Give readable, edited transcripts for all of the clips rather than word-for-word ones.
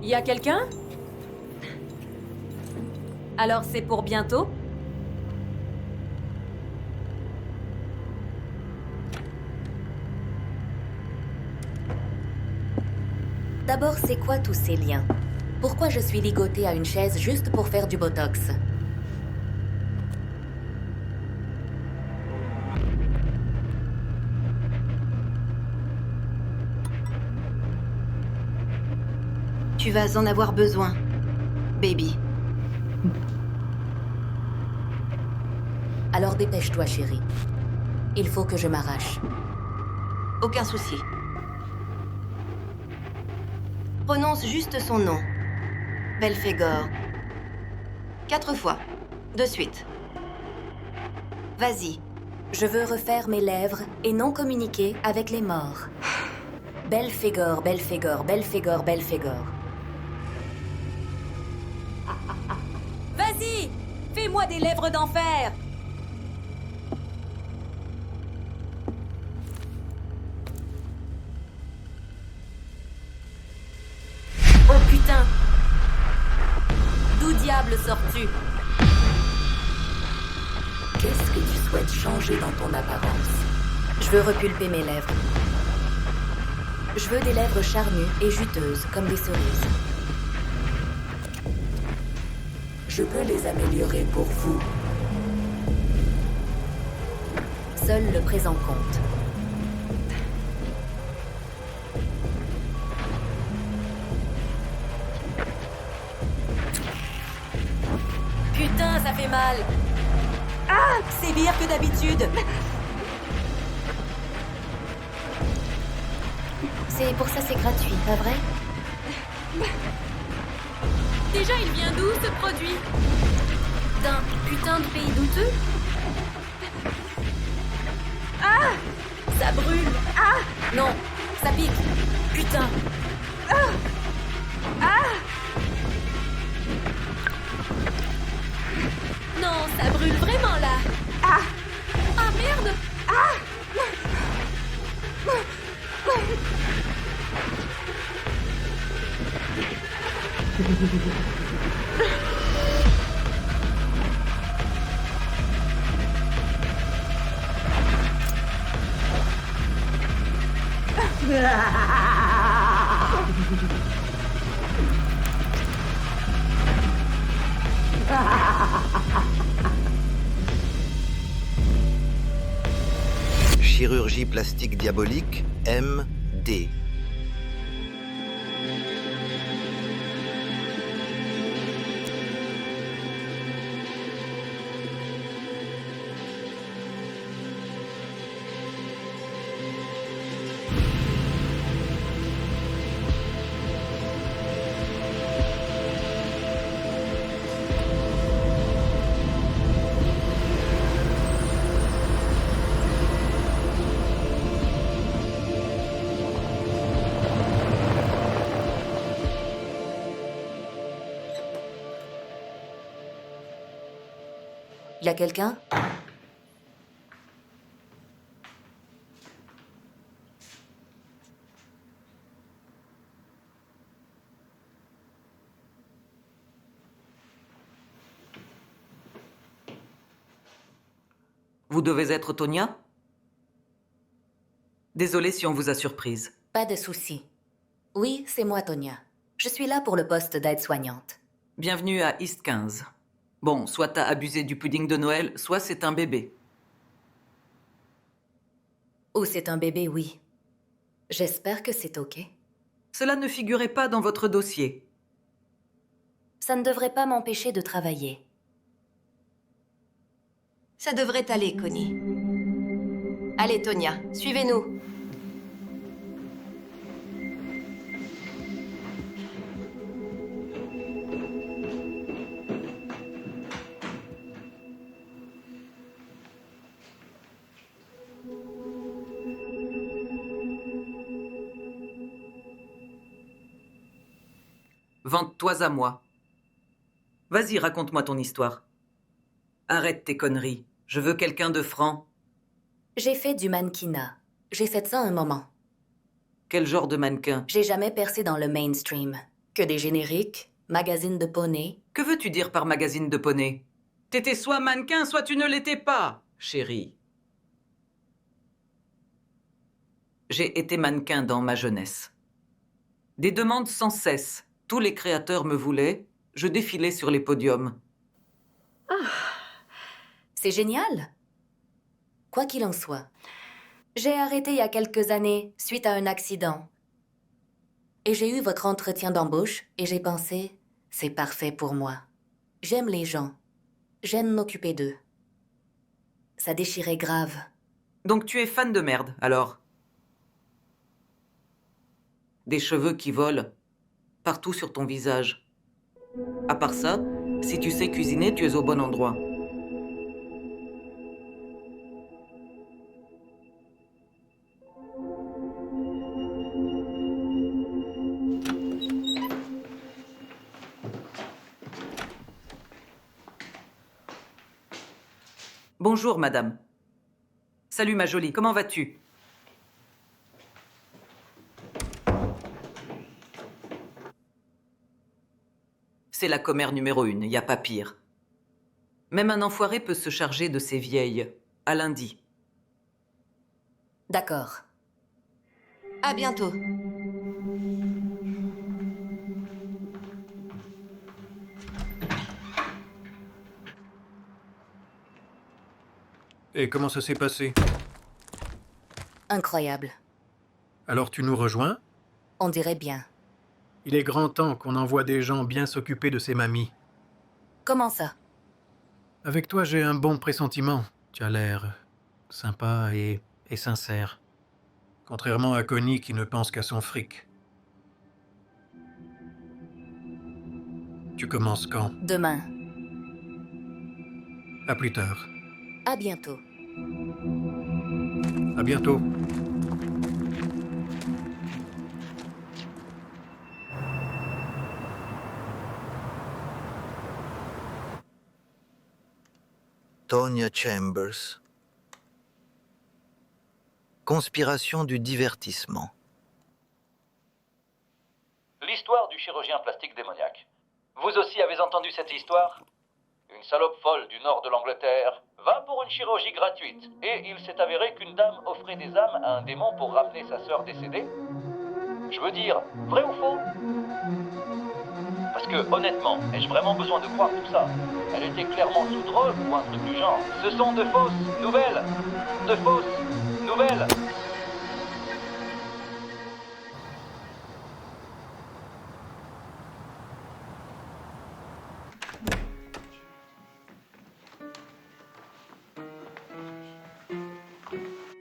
Y a quelqu'un? Alors c'est pour bientôt? D'abord, c'est quoi tous ces liens? Pourquoi je suis ligotée à une chaise juste pour faire du botox? Tu vas en avoir besoin, baby. Alors dépêche-toi, chérie. Il faut que je m'arrache. Aucun souci. Prononce juste son nom. Belphégor. 4 fois. De suite. Vas-y. Je veux refaire mes lèvres et non communiquer avec les morts. Belphégor, Belphégor, Belphégor, Belphégor. Vas-y! Fais-moi des lèvres d'enfer! Oh putain! D'où diable sors-tu? Qu'est-ce que tu souhaites changer dans ton apparence? Je veux repulper mes lèvres. Je veux des lèvres charnues et juteuses, comme des cerises. Je peux les améliorer pour vous. Seul le présent compte. Putain, ça fait mal! Ah! C'est pire que d'habitude! C'est pour ça c'est gratuit, pas vrai? Déjà, il vient d'où, ce produit? D'un putain de pays douteux? Ah! Ça brûle! Ah! Non, ça pique! Putain! Ah! Ah! Non, ça brûle vraiment, là! Ah! Ah, merde! Ah! Chirurgie plastique diabolique, MD. Y a quelqu'un? Vous devez être Tonya? Désolé si on vous a surprise. Pas de souci. Oui, c'est moi, Tonya. Je suis là pour le poste d'aide-soignante. Bienvenue à East 15. Bon, soit t'as abusé du pudding de Noël, soit c'est un bébé. Ou c'est un bébé, oui. J'espère que c'est OK. Cela ne figurait pas dans votre dossier. Ça ne devrait pas m'empêcher de travailler. Ça devrait aller, Connie. Allez, Tonya, suivez-nous. Vente-toi à moi. Vas-y, raconte-moi ton histoire. Arrête tes conneries. Je veux quelqu'un de franc. J'ai fait du mannequinat. J'ai fait ça un moment. Quel genre de mannequin? J'ai jamais percé dans le mainstream. Que des génériques, magazines de poney. Que veux-tu dire par magazine de poney? T'étais soit mannequin, soit tu ne l'étais pas, chérie. J'ai été mannequin dans ma jeunesse. Des demandes sans cesse. Tous les créateurs me voulaient. Je défilais sur les podiums. C'est génial. Quoi qu'il en soit, j'ai arrêté il y a quelques années suite à un accident. Et j'ai eu votre entretien d'embauche et j'ai pensé, c'est parfait pour moi. J'aime les gens. J'aime m'occuper d'eux. Ça déchirait grave. Donc tu es fan de merde, alors? Des cheveux qui volent partout sur ton visage. À part ça, si tu sais cuisiner, tu es au bon endroit. Bonjour, madame. Salut, ma jolie, comment vas-tu? C'est la commère numéro 1, y a pas pire. Même un enfoiré peut se charger de ses vieilles. À lundi. D'accord. À bientôt. Et comment ça s'est passé? Incroyable. Alors tu nous rejoins? On dirait bien. Il est grand temps qu'on envoie des gens bien s'occuper de ces mamies. Comment ça? Avec toi, j'ai un bon pressentiment. Tu as l'air sympa et sincère. Contrairement à Connie qui ne pense qu'à son fric. Tu commences quand? Demain. À plus tard. À bientôt. À bientôt. Tonya Chambers. Conspiration du divertissement. L'histoire du chirurgien plastique démoniaque. Vous aussi avez entendu cette histoire? Une salope folle du nord de l'Angleterre va pour une chirurgie gratuite et il s'est avéré qu'une dame offrait des âmes à un démon pour ramener sa sœur décédée. Je veux dire, vrai ou faux? Parce que, honnêtement, ai-je vraiment besoin de croire tout ça? Elle était clairement sous drogue ou un truc du genre. Ce sont de fausses nouvelles. De fausses nouvelles.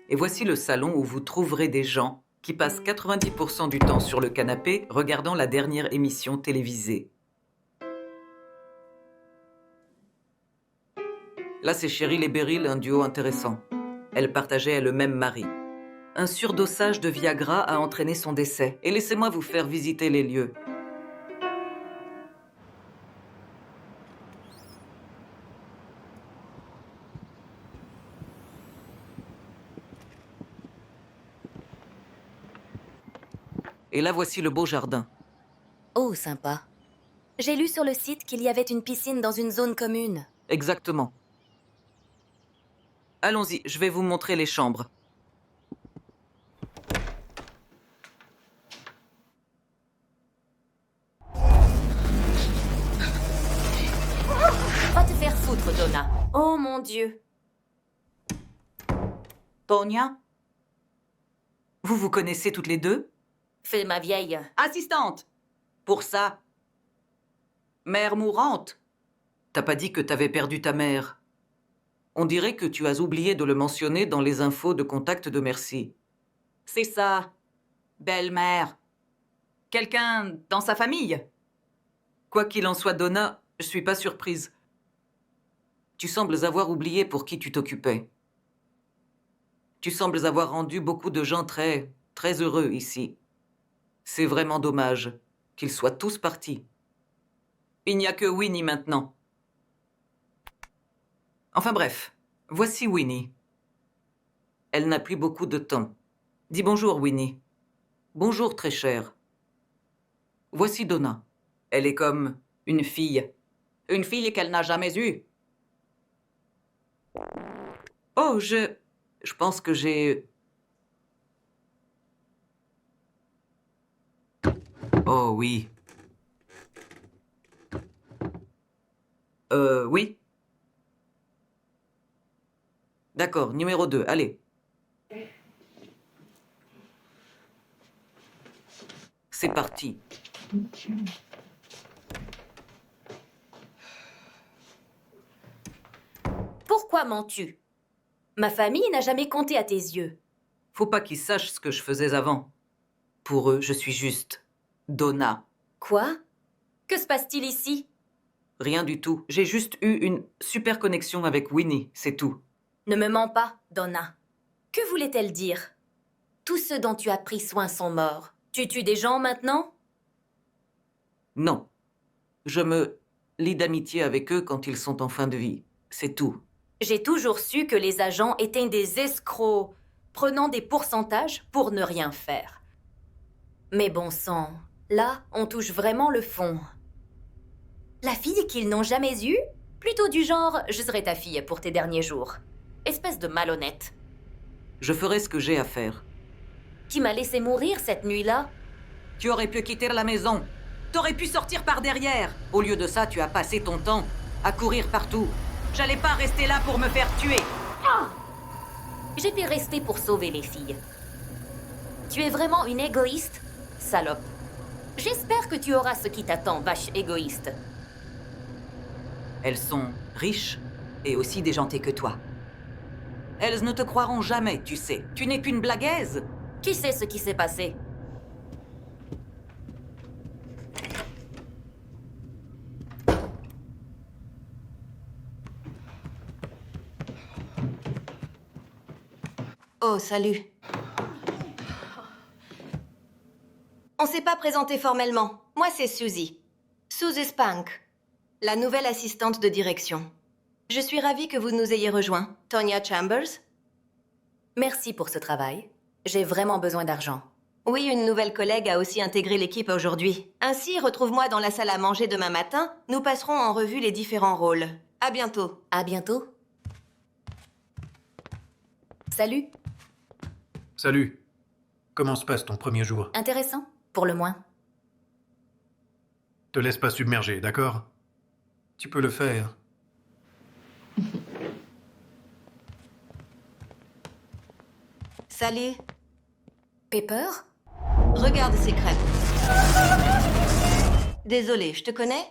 Et voici le salon où vous trouverez des gens qui passent 90% du temps sur le canapé regardant la dernière émission télévisée. Là, c'est Cheryl et Beryl, un duo intéressant. Elles partageaient le même mari. Un surdosage de Viagra a entraîné son décès. Et laissez-moi vous faire visiter les lieux. Et là, voici le beau jardin. Oh, sympa. J'ai lu sur le site qu'il y avait une piscine dans une zone commune. Exactement. Allons-y, je vais vous montrer les chambres. Va te faire foutre, Donna. Oh mon Dieu. Tonya? Vous vous connaissez toutes les deux? Fais ma vieille. Assistante! Pour ça. Mère mourante. T'as pas dit que t'avais perdu ta mère. On dirait que tu as oublié de le mentionner dans les infos de contact de Merci. C'est ça. Belle-mère. Quelqu'un dans sa famille? Quoi qu'il en soit, Donna, je suis pas surprise. Tu sembles avoir oublié pour qui tu t'occupais. Tu sembles avoir rendu beaucoup de gens très heureux ici. C'est vraiment dommage qu'ils soient tous partis. Il n'y a que Winnie maintenant. Enfin bref, voici Winnie. Elle n'a plus beaucoup de temps. Dis bonjour, Winnie. Bonjour, très cher. Voici Donna. Elle est comme une fille. Une fille qu'elle n'a jamais eue. Oh, je pense que j'ai... Oh oui. Oui. D'accord, numéro 2, allez. C'est parti. Pourquoi mens-tu? Ma famille n'a jamais compté à tes yeux. Faut pas qu'ils sachent ce que je faisais avant. Pour eux, je suis juste Donna. Quoi? Que se passe-t-il ici? Rien du tout. J'ai juste eu une super connexion avec Winnie, c'est tout. Ne me mens pas, Donna. Que voulait-elle dire? Tous ceux dont tu as pris soin sont morts. Tu tues des gens maintenant? Non. Je me lie d'amitié avec eux quand ils sont en fin de vie. C'est tout. J'ai toujours su que les agents étaient des escrocs, prenant des pourcentages pour ne rien faire. Mais bon sang, là, on touche vraiment le fond. La fille qu'ils n'ont jamais eue? Plutôt du genre, je serai ta fille pour tes derniers jours. Espèce de malhonnête. Je ferai ce que j'ai à faire. Qui m'a laissé mourir cette nuit-là? Tu aurais pu quitter la maison. T'aurais pu sortir par derrière. Au lieu de ça, tu as passé ton temps à courir partout. J'allais pas rester là pour me faire tuer. J'ai pu rester pour sauver les filles. Tu es vraiment une égoïste, salope. J'espère que tu auras ce qui t'attend, vache égoïste. Elles sont riches et aussi déjantées que toi. Elles ne te croiront jamais, tu sais. Tu n'es qu'une blaguaise. Qui sait ce qui s'est passé? Oh, salut. On s'est pas présenté formellement. Moi, c'est Suzy. Suzy Spank, la nouvelle assistante de direction. Je suis ravie que vous nous ayez rejoints. Tonya Chambers? Merci pour ce travail. J'ai vraiment besoin d'argent. Oui, une nouvelle collègue a aussi intégré l'équipe aujourd'hui. Ainsi, retrouve-moi dans la salle à manger demain matin. Nous passerons en revue les différents rôles. À bientôt. À bientôt. Salut. Salut. Comment se passe ton premier jour? Intéressant, pour le moins. Te laisse pas submerger, d'accord? Tu peux le faire. Salut. Pepper? Regarde ces crêpes. Désolée, je te connais?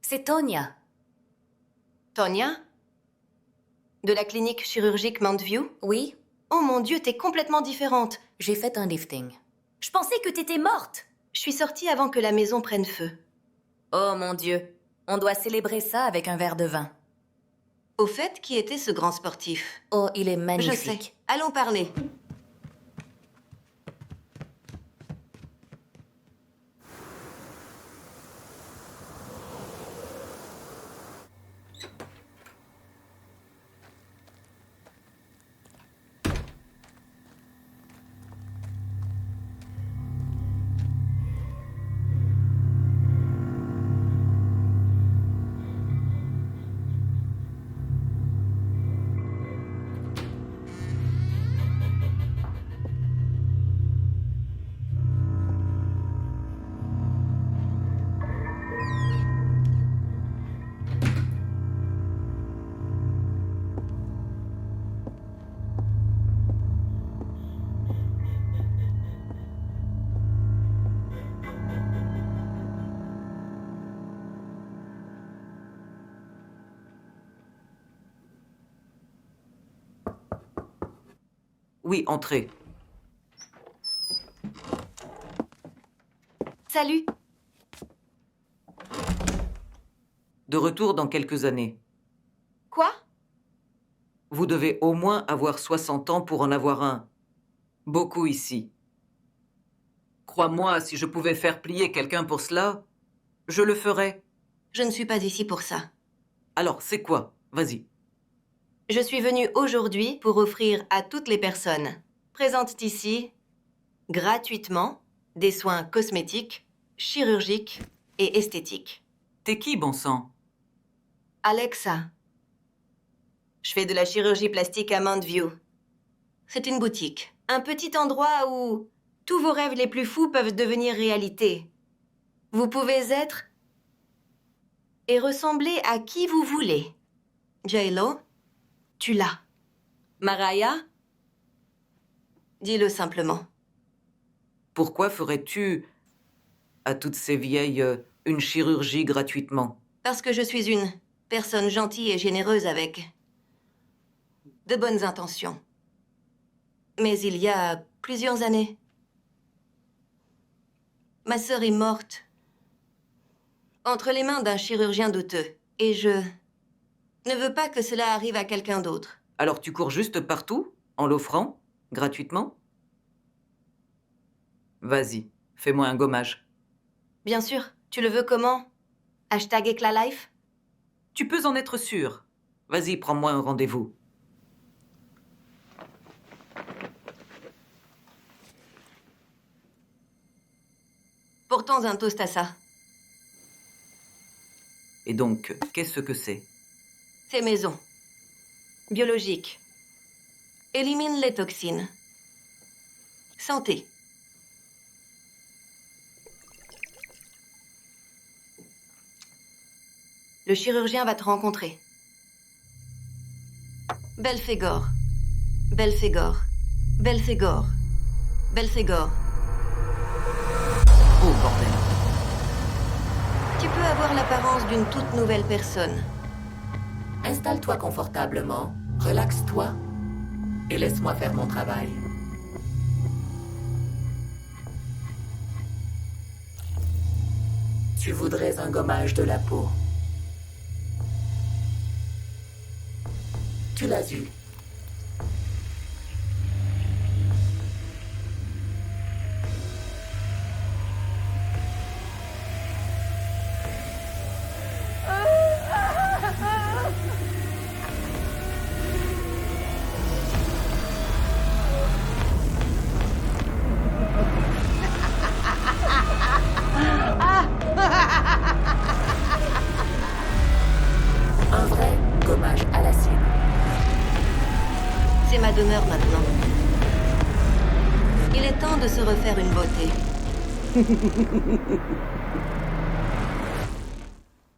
C'est Tonya. Tonya? De la clinique chirurgique Mountview? Oui, Oh mon Dieu, t'es complètement différente. j'ai fait un lifting. Je pensais que t'étais morte. Je suis sortie avant que la maison prenne feu. Oh mon Dieu, on doit célébrer ça avec un verre de vin. Au fait, qui était ce grand sportif? Oh, il est Je magnifique. sais. Allons parler. Oui, entrez. Salut. De retour dans quelques années. Quoi? Vous devez au moins avoir 60 ans pour en avoir un. Beaucoup ici. Crois-moi, si je pouvais faire plier quelqu'un pour cela, je le ferais. Je ne suis pas ici pour ça. Alors, c'est quoi? Vas-y. Je suis venue aujourd'hui pour offrir à toutes les personnes présentes ici, gratuitement, des soins cosmétiques chirurgique et esthétique. T'es qui, bon sang? Alexa. Je fais de la chirurgie plastique à Mount View. C'est une boutique. Un petit endroit où tous vos rêves les plus fous peuvent devenir réalité. Vous pouvez être et ressembler à qui vous voulez. J-Lo, tu l'as. Mariah, dis-le simplement. Pourquoi ferais-tu, à toutes ces vieilles, une chirurgie gratuitement? Parce que je suis une personne gentille et généreuse avec de bonnes intentions. Mais il y a plusieurs années, ma sœur est morte entre les mains d'un chirurgien douteux. Et je ne veux pas que cela arrive à quelqu'un d'autre. Alors tu cours juste partout, en l'offrant, gratuitement? Vas-y, fais-moi un gommage. Bien sûr, tu le veux comment? #EclatLife? Tu peux en être sûr. Vas-y, prends-moi un rendez-vous. Pourtant un toast à ça. Et donc, qu'est-ce que c'est? Fait maison. Biologique. Élimine les toxines. Santé. Le chirurgien va te rencontrer. Belphégor. Belphégor. Belphégor. Belphégor. Oh, bordel. Tu peux avoir l'apparence d'une toute nouvelle personne. Installe-toi confortablement, relaxe-toi et laisse-moi faire mon travail. Tu voudrais un gommage de la peau. Tu l'as eu. Un vrai gommage à l'acide. C'est ma demeure maintenant. Il est temps de se refaire une beauté.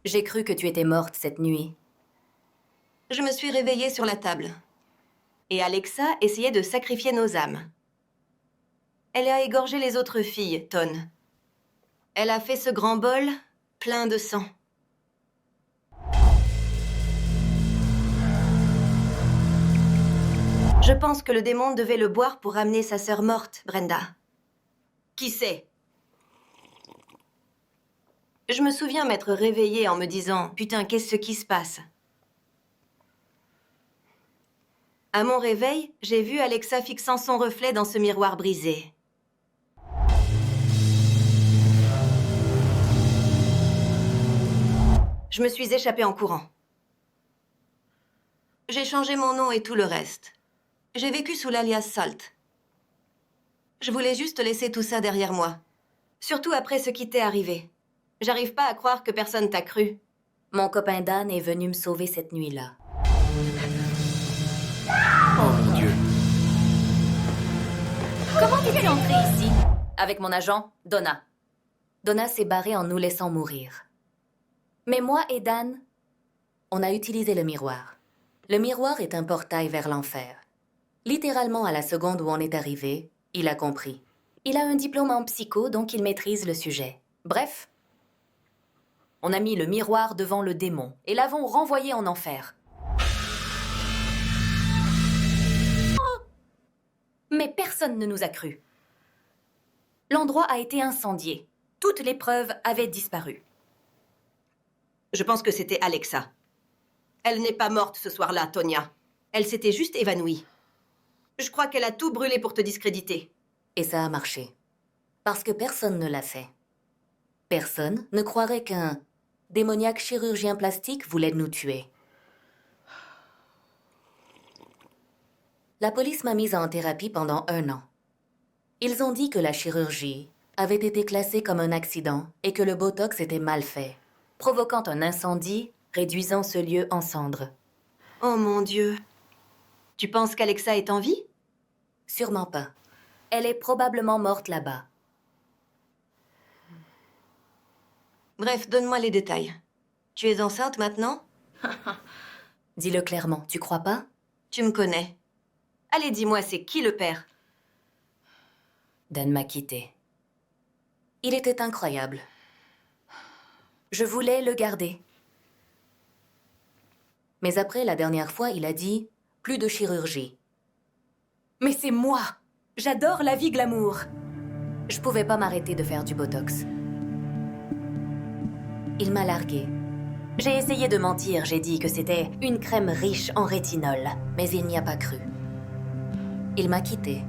J'ai cru que tu étais morte cette nuit. Je me suis réveillée sur la table. Et Alexa essayait de sacrifier nos âmes. Elle a égorgé les autres filles, Ton. Elle a fait ce grand bol plein de sang. Je pense que le démon devait le boire pour ramener sa sœur morte, Brenda. Qui sait? Je me souviens m'être réveillée en me disant « Putain, qu'est-ce qui se passe ?» À mon réveil, j'ai vu Alexa fixant son reflet dans ce miroir brisé. Je me suis échappée en courant. J'ai changé mon nom et tout le reste. J'ai vécu sous l'alias Salt. Je voulais juste laisser tout ça derrière moi. Surtout après ce qui t'est arrivé. J'arrive pas à croire que personne t'a cru. Mon copain Dan est venu me sauver cette nuit-là. Oh mon Dieu. Comment t'es-tu entrée ici? Avec mon agent, Donna. Donna s'est barrée en nous laissant mourir. Mais moi et Dan, on a utilisé le miroir. Le miroir est un portail vers l'enfer. Littéralement à la seconde où on est arrivé, il a compris. Il a un diplôme en psycho, donc il maîtrise le sujet. Bref, on a mis le miroir devant le démon et l'avons renvoyé en enfer. Oh! Mais personne ne nous a cru. L'endroit a été incendié. Toutes les preuves avaient disparu. Je pense que c'était Alexa. Elle n'est pas morte ce soir-là, Tonya. Elle s'était juste évanouie. Je crois qu'elle a tout brûlé pour te discréditer. Et ça a marché. Parce que personne ne l'a fait. Personne ne croirait qu'un démoniaque chirurgien plastique voulait nous tuer. La police m'a mise en thérapie pendant 1 an. Ils ont dit que la chirurgie avait été classé comme un accident et que le Botox était mal fait, provoquant un incendie, réduisant ce lieu en cendres. Oh mon Dieu. Tu penses qu'Alexa est en vie? Sûrement pas. Elle est probablement morte là-bas. Bref, donne-moi les détails. Tu es enceinte maintenant? Dis-le clairement, tu crois pas? Tu me connais. Allez, dis-moi, c'est qui le père? Dan m'a quitté. Il était incroyable. Je voulais le garder. Mais après, la dernière fois, il a dit « plus de chirurgie ». Mais c'est moi! J'adore la vie glamour! Je pouvais pas m'arrêter de faire du Botox. Il m'a larguée. J'ai essayé de mentir, j'ai dit que c'était une crème riche en rétinol, mais il n'y a pas cru. Il m'a quittée.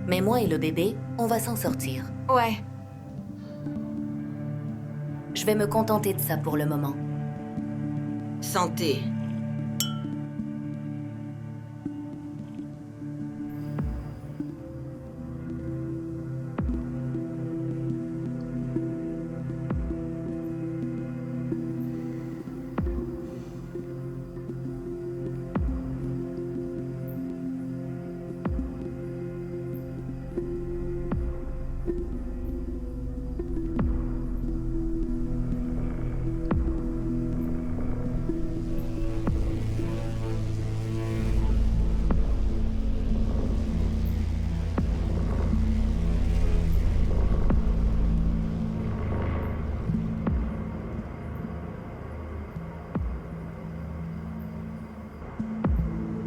Mais moi et le bébé, on va s'en sortir. Ouais. Je vais me contenter de ça pour le moment. Santé.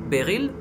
Beryl?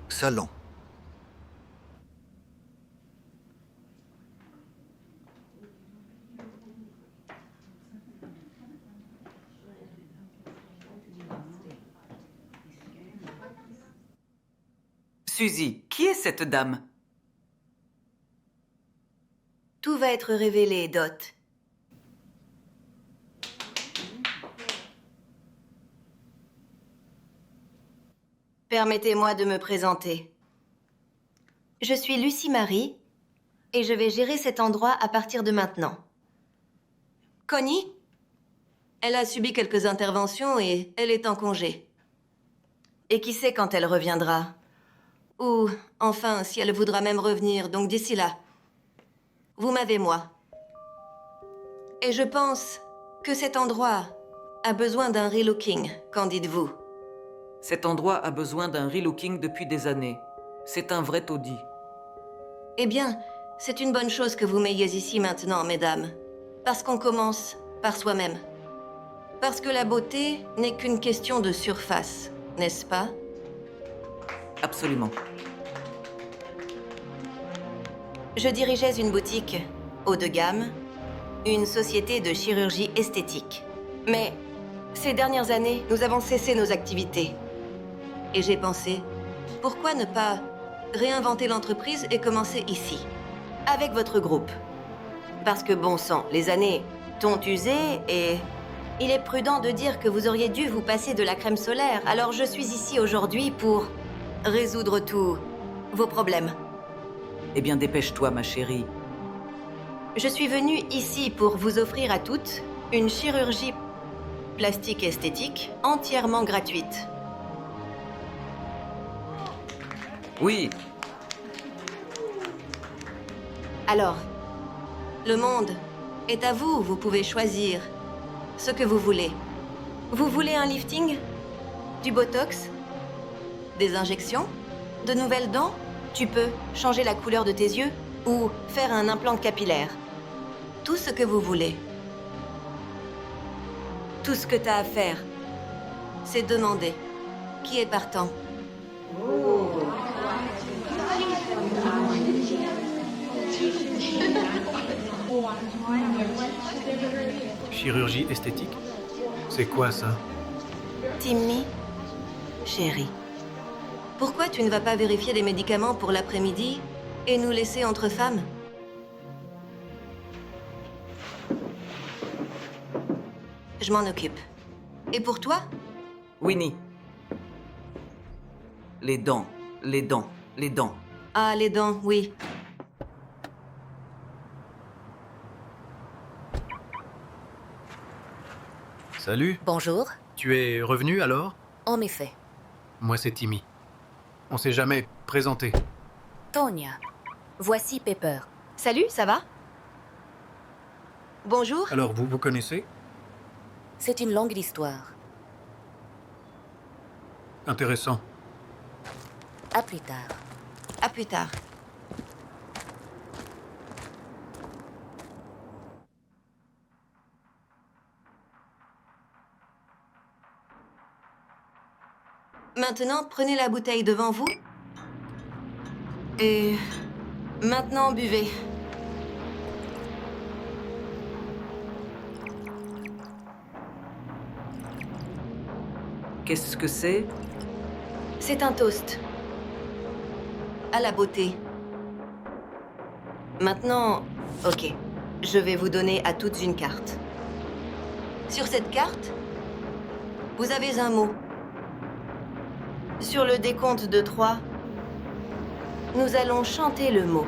Salon. Suzy, qui est cette dame? Tout va être révélé, Dot. Permettez-moi de me présenter. Je suis Lucie Marie et je vais gérer cet endroit à partir de maintenant. Connie? Elle a subi quelques interventions et elle est en congé. Et qui sait quand elle reviendra? Ou, enfin, si elle voudra même revenir, donc d'ici là. Vous m'avez moi. Et je pense que cet endroit a besoin d'un relooking, qu'en dites-vous? Cet endroit a besoin d'un relooking depuis des années. C'est un vrai taudis. Eh bien, c'est une bonne chose que vous m'ayez ici maintenant, mesdames. Parce qu'on commence par soi-même. Parce que la beauté n'est qu'une question de surface, n'est-ce pas? Absolument. Je dirigeais une boutique haut de gamme, une société de chirurgie esthétique. Mais ces dernières années, nous avons cessé nos activités. Et j'ai pensé, pourquoi ne pas réinventer l'entreprise et commencer ici, avec votre groupe? Parce que bon sang, les années t'ont usé et il est prudent de dire que vous auriez dû vous passer de la crème solaire. Alors je suis ici aujourd'hui pour résoudre tous vos problèmes. Eh bien, dépêche-toi, ma chérie. Je suis venue ici pour vous offrir à toutes une chirurgie plastique esthétique entièrement gratuite. Oui, Alors, le monde est à vous, vous pouvez choisir ce que vous voulez. Vous voulez un lifting? Du botox? Des injections? De nouvelles dents? Tu peux changer la couleur de tes yeux ou faire un implant capillaire. Tout ce que vous voulez. Tout ce que t'as à faire, c'est demander qui est partant. Chirurgie esthétique? C'est quoi ça? Timmy, chérie, pourquoi tu ne vas pas vérifier des médicaments pour l'après-midi et nous laisser entre femmes? Je m'en occupe. Et pour toi? Winnie. Les dents, les dents, les dents. Ah, les dents, oui. Salut, Bonjour. tu es revenu alors? En effet. Moi c'est Timmy. On s'est jamais présenté. Tonya. Voici Pepper. Salut, ça va? Bonjour. Alors vous vous connaissez? C'est une longue histoire. Intéressant. À plus tard. À plus tard. Maintenant, prenez la bouteille devant vous. Et maintenant, buvez. Qu'est-ce que c'est? C'est un toast. À la beauté. Maintenant, ok. Je vais vous donner à toutes une carte. Sur cette carte, vous avez un mot. Sur le décompte de 3, nous allons chanter le mot.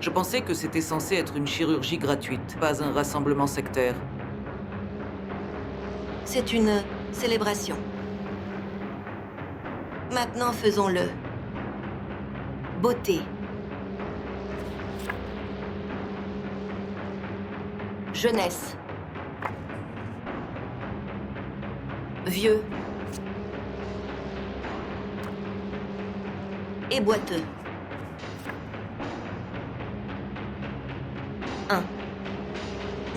Je pensais que c'était censé être une chirurgie gratuite, pas un rassemblement sectaire. C'est une célébration. Maintenant, faisons-le. Beauté. Jeunesse. Vieux. Et boiteux. 1,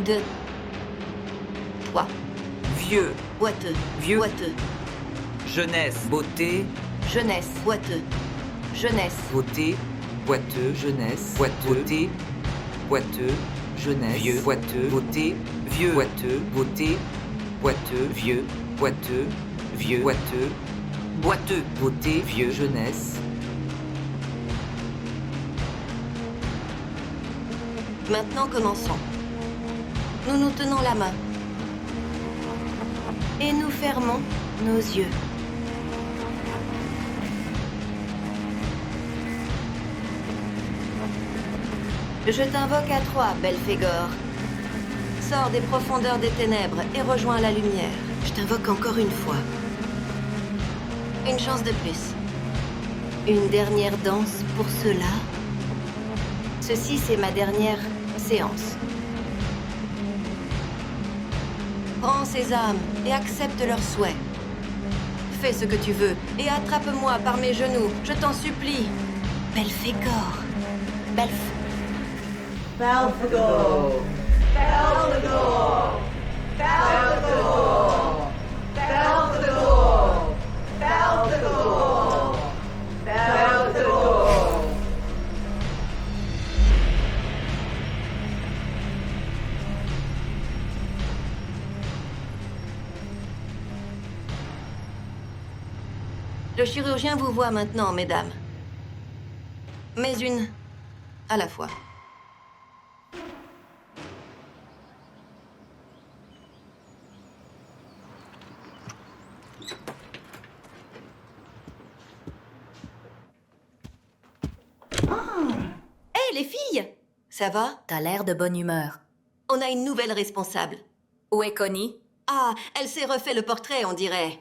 2, 3. Vieux, Boiteux. Vieux. Boiteux. jeunesse, beauté, Jeunesse. Boiteux. Jeunesse. beauté, boiteux, jeunesse, boiteux, beauté, boiteux, jeunesse, vieux, boiteux, beauté, vieux, boiteux, beauté, boiteux, vieux, boiteux, vieux, boiteux, boiteux, beauté, vieux, jeunesse. Maintenant, commençons. Nous nous tenons la main. Et nous fermons nos yeux. Je t'invoque à 3, Belphégor. Sors des profondeurs des ténèbres et rejoins la lumière. Je t'invoque encore une fois. Une chance de plus. Une dernière danse pour ceux-là. Ceci, c'est ma dernière séance. Prends ces âmes et accepte leurs souhaits. Fais ce que tu veux et attrape-moi par mes genoux, je t'en supplie. Belphégor. Le chirurgien vous voit maintenant, mesdames. Mais une à la fois. les filles! Ça va? T'as l'air de bonne humeur. On a une nouvelle responsable. Où est Connie? Ah, elle s'est refait le portrait, on dirait.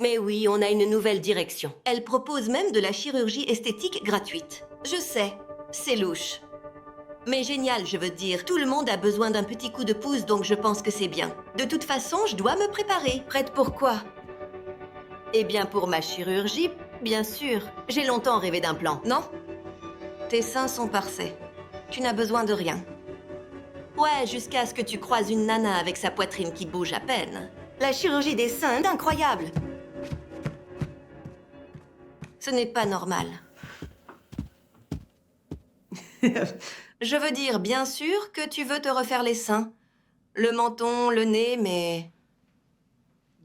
Mais oui, on a une nouvelle direction. Elle propose même de la chirurgie esthétique gratuite. Je sais, c'est louche. Mais génial, je veux dire. Tout le monde a besoin d'un petit coup de pouce, donc je pense que c'est bien. De toute façon, je dois me préparer. Prête pour quoi? Eh bien, pour ma chirurgie, bien sûr. J'ai longtemps rêvé d'un plan, non? Tes seins sont parfaits. Tu n'as besoin de rien. Ouais, jusqu'à ce que tu croises une nana avec sa poitrine qui bouge à peine. La chirurgie des seins est incroyable. Ce n'est pas normal. Je veux dire, bien sûr que tu veux te refaire les seins. Le menton, le nez, mais...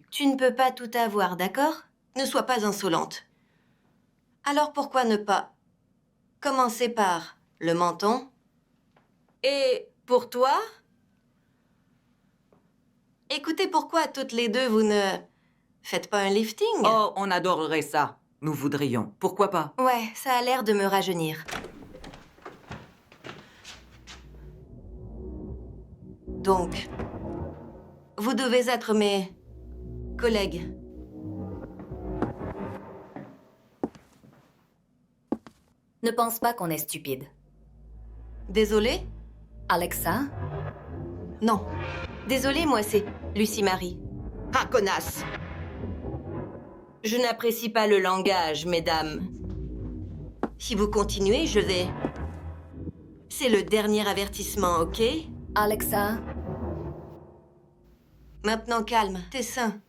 Tu ne peux pas tout avoir, d'accord? Ne sois pas insolente. Alors pourquoi ne pas commencer par le menton? Et pour toi? Écoutez, pourquoi toutes les deux vous ne faites pas un lifting? Oh, on adorerait ça. Nous voudrions. Pourquoi pas? Ouais, ça a l'air de me rajeunir. Donc, vous devez être mes collègues. Ne pense pas qu'on est stupide. Désolée? Alexa? Non. Désolée, moi c'est Lucie Marie. Ah, connasse! Je n'apprécie pas le langage, mesdames. Si vous continuez, je vais... C'est le dernier avertissement, ok? Alexa? Maintenant, calme, tes seins.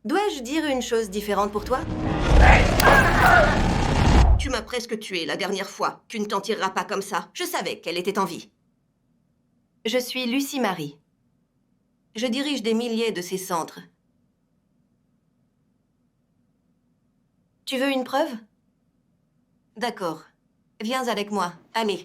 Dois-je dire une chose différente pour toi? Tu m'as presque tué la dernière fois. Tu ne t'en tireras pas comme ça. Je savais qu'elle était en vie. Je suis Lucie Marie. Je dirige des milliers de ces centres. Tu veux une preuve? D'accord. Viens avec moi, Amé.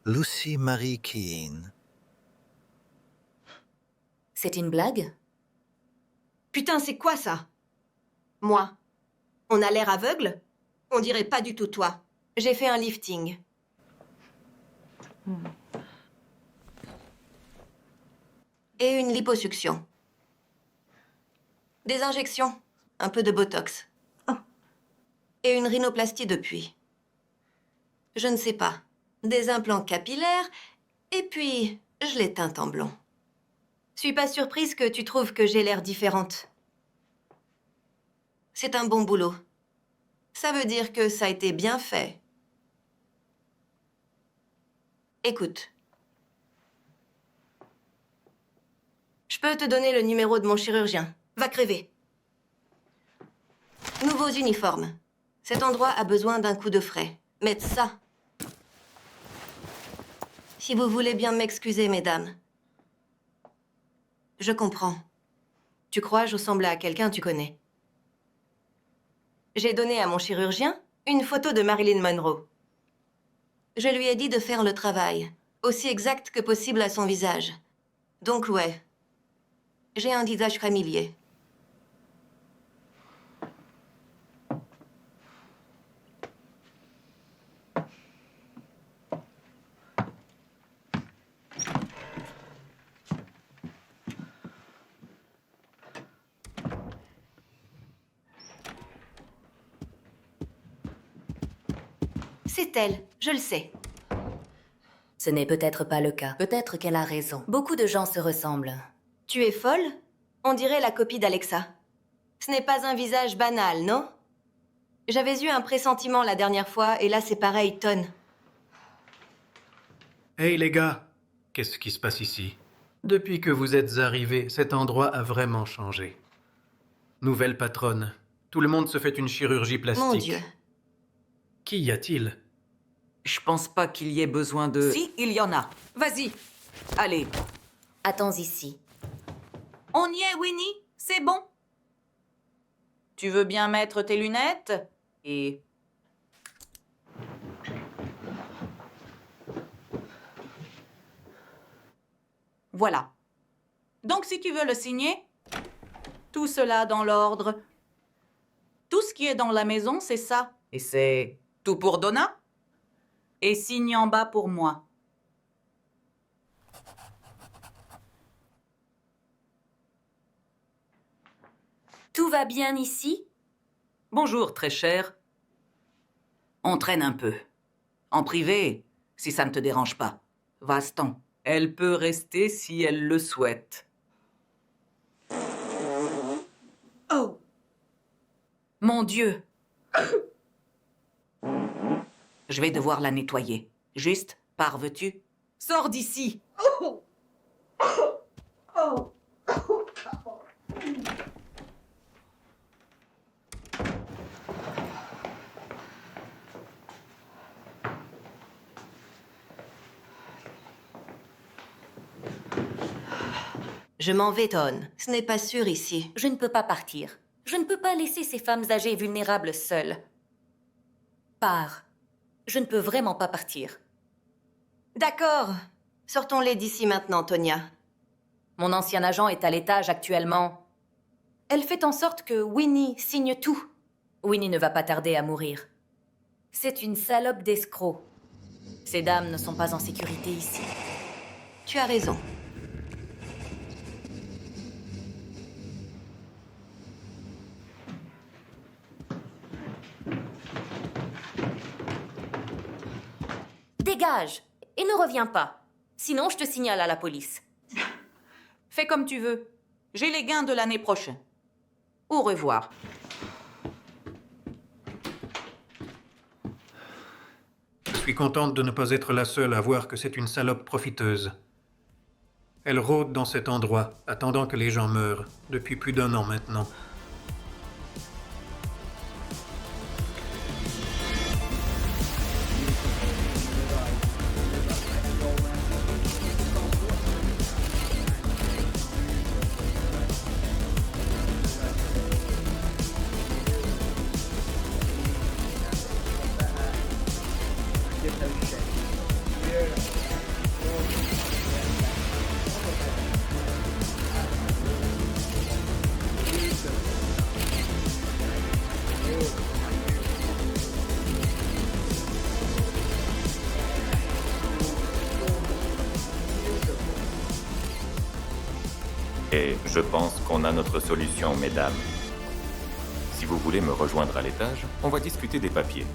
Lucy Marie Keane. C'est une blague? Putain, c'est quoi ça? Moi. On a l'air aveugle? On dirait pas du tout toi. J'ai fait un lifting. Et une liposuction. Des injections. Un peu de botox. Et une rhinoplastie depuis. Je ne sais pas. Des implants capillaires. Et puis, je l'ai teinte en blond. Suis pas surprise que tu trouves que j'ai l'air différente. C'est un bon boulot. Ça veut dire que ça a été bien fait. Écoute. Je peux te donner le numéro de mon chirurgien. Va crever. Nouveaux uniformes. Cet endroit a besoin d'un coup de frais. Mettez ça. Si vous voulez bien m'excuser, mesdames. Je comprends. Tu crois je ressemble à quelqu'un tu connais. J'ai donné à mon chirurgien une photo de Marilyn Monroe. Je lui ai dit de faire le travail, aussi exact que possible à son visage. Donc ouais, j'ai un visage familier. C'est elle, je le sais. Ce n'est peut-être pas le cas. Peut-être qu'elle a raison. Beaucoup de gens se ressemblent. Tu es folle? On dirait la copie d'Alexa. Ce n'est pas un visage banal, non? J'avais eu un pressentiment la dernière fois, et là c'est pareil, tonne. Hey les gars, qu'est-ce qui se passe ici? Depuis que vous êtes arrivés, cet endroit a vraiment changé. Nouvelle patronne. Tout le monde se fait une chirurgie plastique. Mon Dieu. Qu'y a-t-il? Je pense pas qu'il y ait besoin de... Si, il y en a. Vas-y. Allez. Attends ici. On y est, Winnie? C'est bon? Tu veux bien mettre tes lunettes? Et... Voilà. Donc si tu veux le signer, tout cela dans l'ordre. Tout ce qui est dans la maison, c'est ça. Et c'est tout pour Donna. Et signe en bas pour moi. Tout va bien ici? Bonjour, très cher. On traîne un peu. En privé, si ça ne te dérange pas. Va-t'en. Elle peut rester si elle le souhaite. Oh! Mon Dieu! Je vais devoir la nettoyer. Juste, parves-tu? Sors d'ici! Je m'en vais, Ton. Ce n'est pas sûr ici. Je ne peux pas partir. Je ne peux pas laisser ces femmes âgées et vulnérables seules. Pars. Je ne peux vraiment pas partir. D'accord. Sortons-les d'ici maintenant, Tonya. Mon ancien agent est à l'étage actuellement. Elle fait en sorte que Winnie signe tout. Winnie ne va pas tarder à mourir. C'est une salope d'escroc. Ces dames ne sont pas en sécurité ici. Tu as raison. Dégage et ne reviens pas. Sinon, je te signale à la police. Fais comme tu veux. J'ai les gains de l'année prochaine. Au revoir. Je suis contente de ne pas être la seule à voir que c'est une salope profiteuse. Elle rôde dans cet endroit, attendant que les gens meurent, depuis plus d'1 an maintenant. Et je pense qu'on a notre solution, mesdames. Si vous voulez me rejoindre à l'étage, on va discuter des papiers.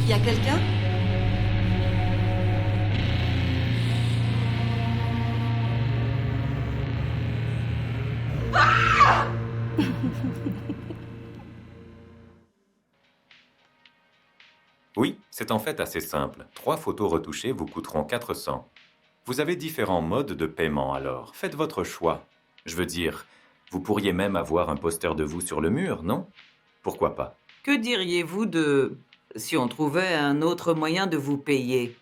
Y a quelqu'un? Oui, c'est en fait assez simple. 3 photos retouchées vous coûteront 400. Vous avez différents modes de paiement alors. Faites votre choix. Je veux dire, vous pourriez même avoir un poster de vous sur le mur, non? Pourquoi pas? Que diriez-vous de... si on trouvait un autre moyen de vous payer?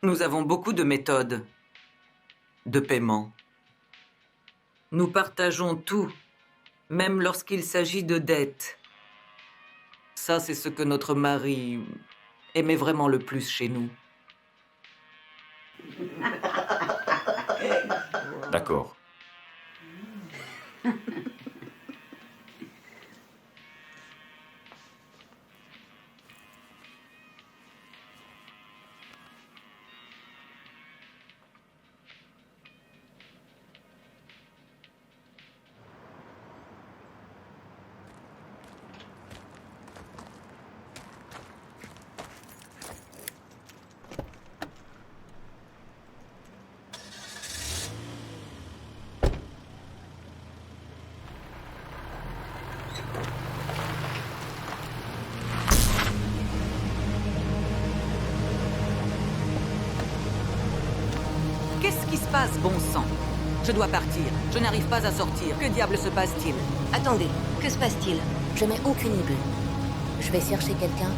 Nous avons beaucoup de méthodes de paiement. Nous partageons tout, même lorsqu'il s'agit de dettes. Ça, c'est ce que notre mari aimait vraiment le plus chez nous. D'accord. passe, bon sang? Je dois partir. Je n'arrive pas à sortir. Que diable se passe-t-il? Attendez, que se passe-t-il? Je n'ai aucune idée. Je vais chercher quelqu'un.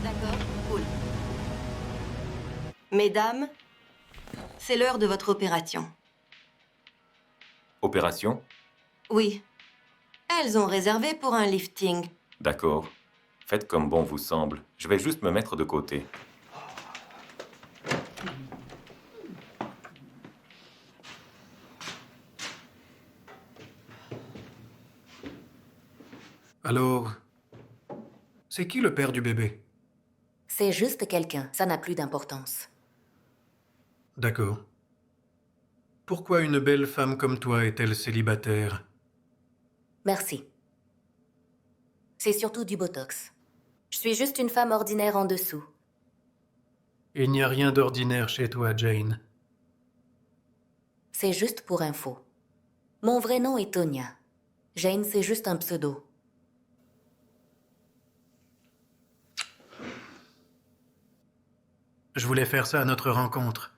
D'accord, cool. Mesdames, c'est l'heure de votre opération. Opération? Oui. Elles ont réservé pour un lifting. D'accord. Faites comme bon vous semble. Je vais juste me mettre de côté. Alors, c'est qui le père du bébé? C'est juste quelqu'un, ça n'a plus d'importance. D'accord. Pourquoi une belle femme comme toi est-elle célibataire? Merci. C'est surtout du Botox. Je suis juste une femme ordinaire en dessous. Il n'y a rien d'ordinaire chez toi, Jane. C'est juste pour info. Mon vrai nom est Tonya. Jane, c'est juste un pseudo. Je voulais faire ça à notre rencontre.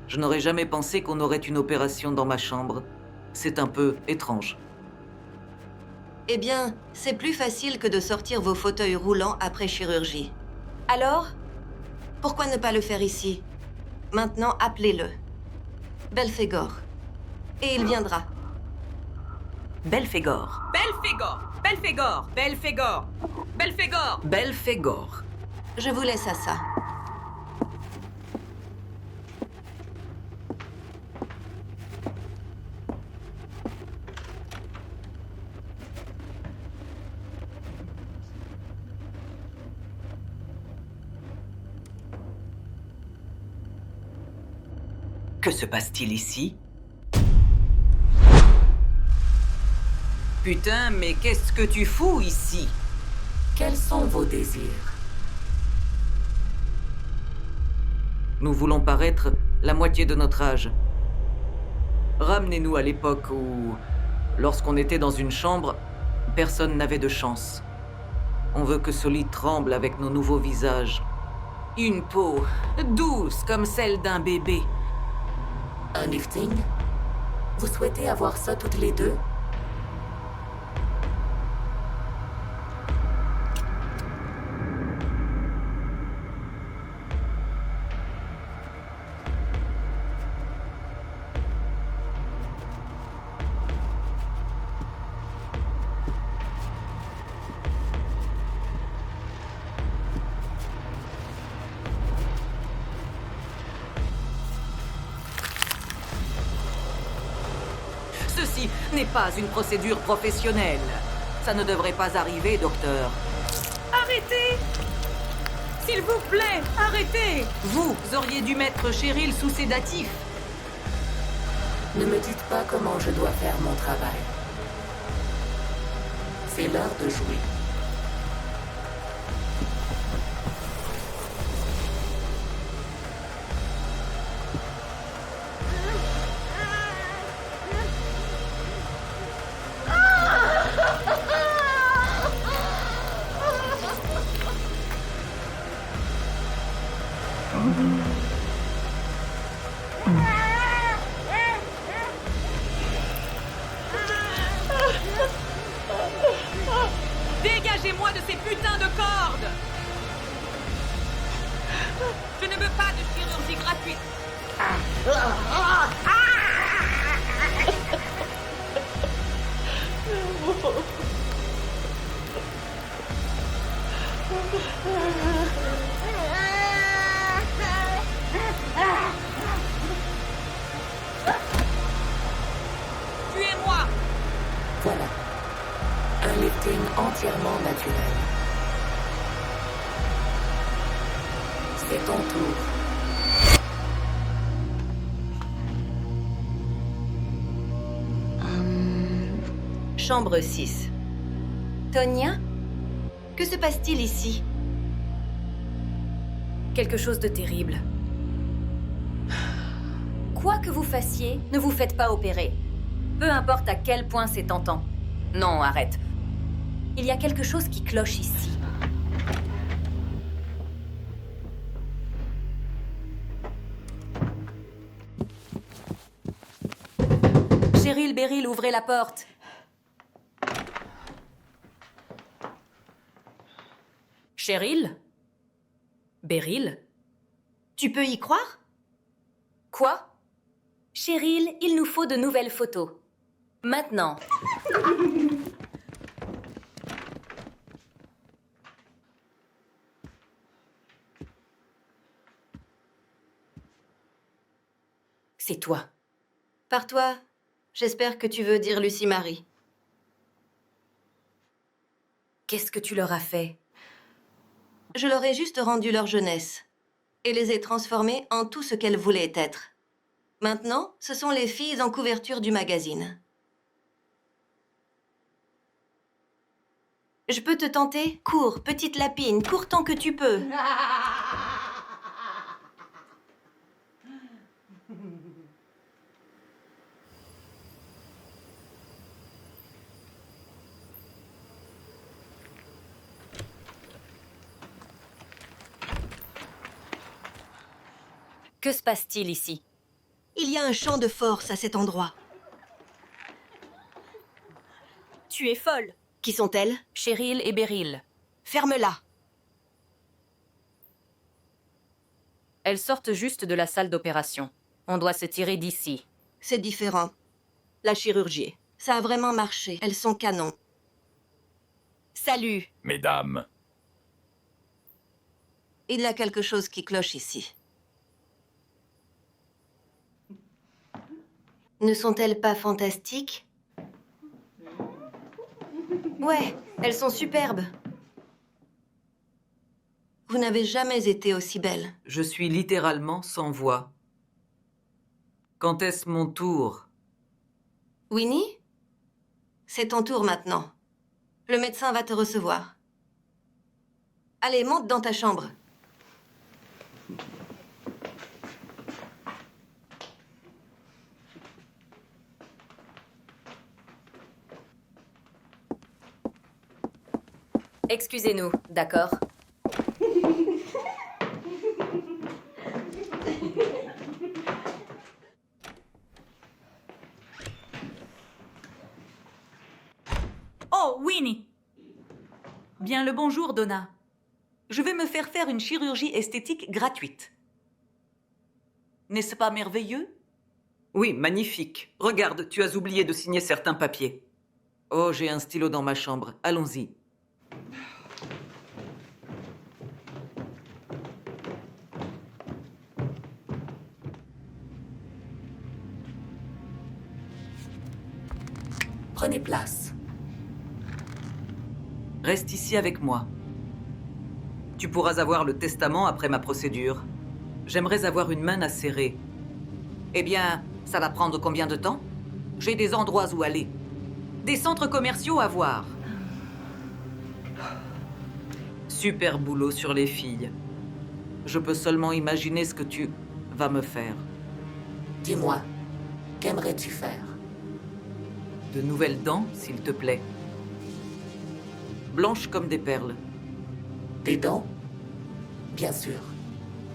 Je n'aurais jamais pensé qu'on aurait une opération dans ma chambre. C'est un peu étrange. Eh bien, c'est plus facile que de sortir vos fauteuils roulants après chirurgie. Alors, pourquoi ne pas le faire ici? Maintenant, appelez-le. Belphégor. Et il viendra. Belphégor. Belphégor! Belphégor! Belphégor! Belphégor! Belphégor. Je vous laisse à ça. Que se passe-t-il ici? Putain, mais qu'est-ce que tu fous ici? Quels sont vos désirs? Nous voulons paraître la moitié de notre âge. Ramenez-nous à l'époque où, lorsqu'on était dans une chambre, personne n'avait de chance. On veut que ce lit tremble avec nos nouveaux visages. Une peau douce comme celle d'un bébé. Un lifting? Vous souhaitez avoir ça toutes les deux? Ceci n'est pas une procédure professionnelle. Ça ne devrait pas arriver, docteur. Arrêtez! S'il vous plaît, arrêtez! Vous auriez dû mettre Cheryl sous sédatif. Ne me dites pas comment je dois faire mon travail. C'est l'heure de jouer. Dégagez-moi de ces putains de cordes! Je ne veux pas de chirurgie gratuite! Tuez-moi! entièrement naturel. C'est ton tour. Chambre 6. Tonya? Que se passe-t-il ici? Quelque chose de terrible. Quoi que vous fassiez, ne vous faites pas opérer. Peu importe à quel point c'est tentant. Non, arrête. Il y a quelque chose qui cloche ici. Cheryl, Beryl, ouvrez la porte. Cheryl? Beryl? Tu peux y croire? Quoi? Cheryl, il nous faut de nouvelles photos. Maintenant. C'est toi. Par toi, j'espère que tu veux dire Lucie Marie. Qu'est-ce que tu leur as fait? Je leur ai juste rendu leur jeunesse et les ai transformées en tout ce qu'elles voulaient être. Maintenant, ce sont les filles en couverture du magazine. Je peux te tenter? Cours, petite lapine, cours tant que tu peux. Que se passe-t-il ici? Il y a un champ de force à cet endroit. Tu es folle. Qui sont-elles? Cheryl et Beryl. Ferme-la. Elles sortent juste de la salle d'opération. On doit se tirer d'ici. C'est différent. La chirurgie. Ça a vraiment marché. Elles sont canons. Salut. Mesdames, Il y a quelque chose qui cloche ici. Ne sont-elles pas fantastiques? Ouais, elles sont superbes. Vous n'avez jamais été aussi belle. Je suis littéralement sans voix. Quand est-ce mon tour? Winnie? C'est ton tour maintenant. Le médecin va te recevoir. Allez, monte dans ta chambre. Excusez-nous, d'accord? Oh, Winnie! Bien le bonjour, Donna. Je vais me faire une chirurgie esthétique gratuite. N'est-ce pas merveilleux? Oui, magnifique. Regarde, tu as oublié de signer certains papiers. Oh, j'ai un stylo dans ma chambre. Allons-y. Prenez place. Reste ici avec moi. Tu pourras avoir le testament après ma procédure. J'aimerais avoir une main à serrer. Eh bien, ça va prendre combien de temps? J'ai des endroits où aller. Des centres commerciaux à voir. Super boulot sur les filles. Je peux seulement imaginer ce que tu vas me faire. Dis-moi, qu'aimerais-tu faire? De nouvelles dents, s'il te plaît. Blanches comme des perles. Des dents? Bien sûr.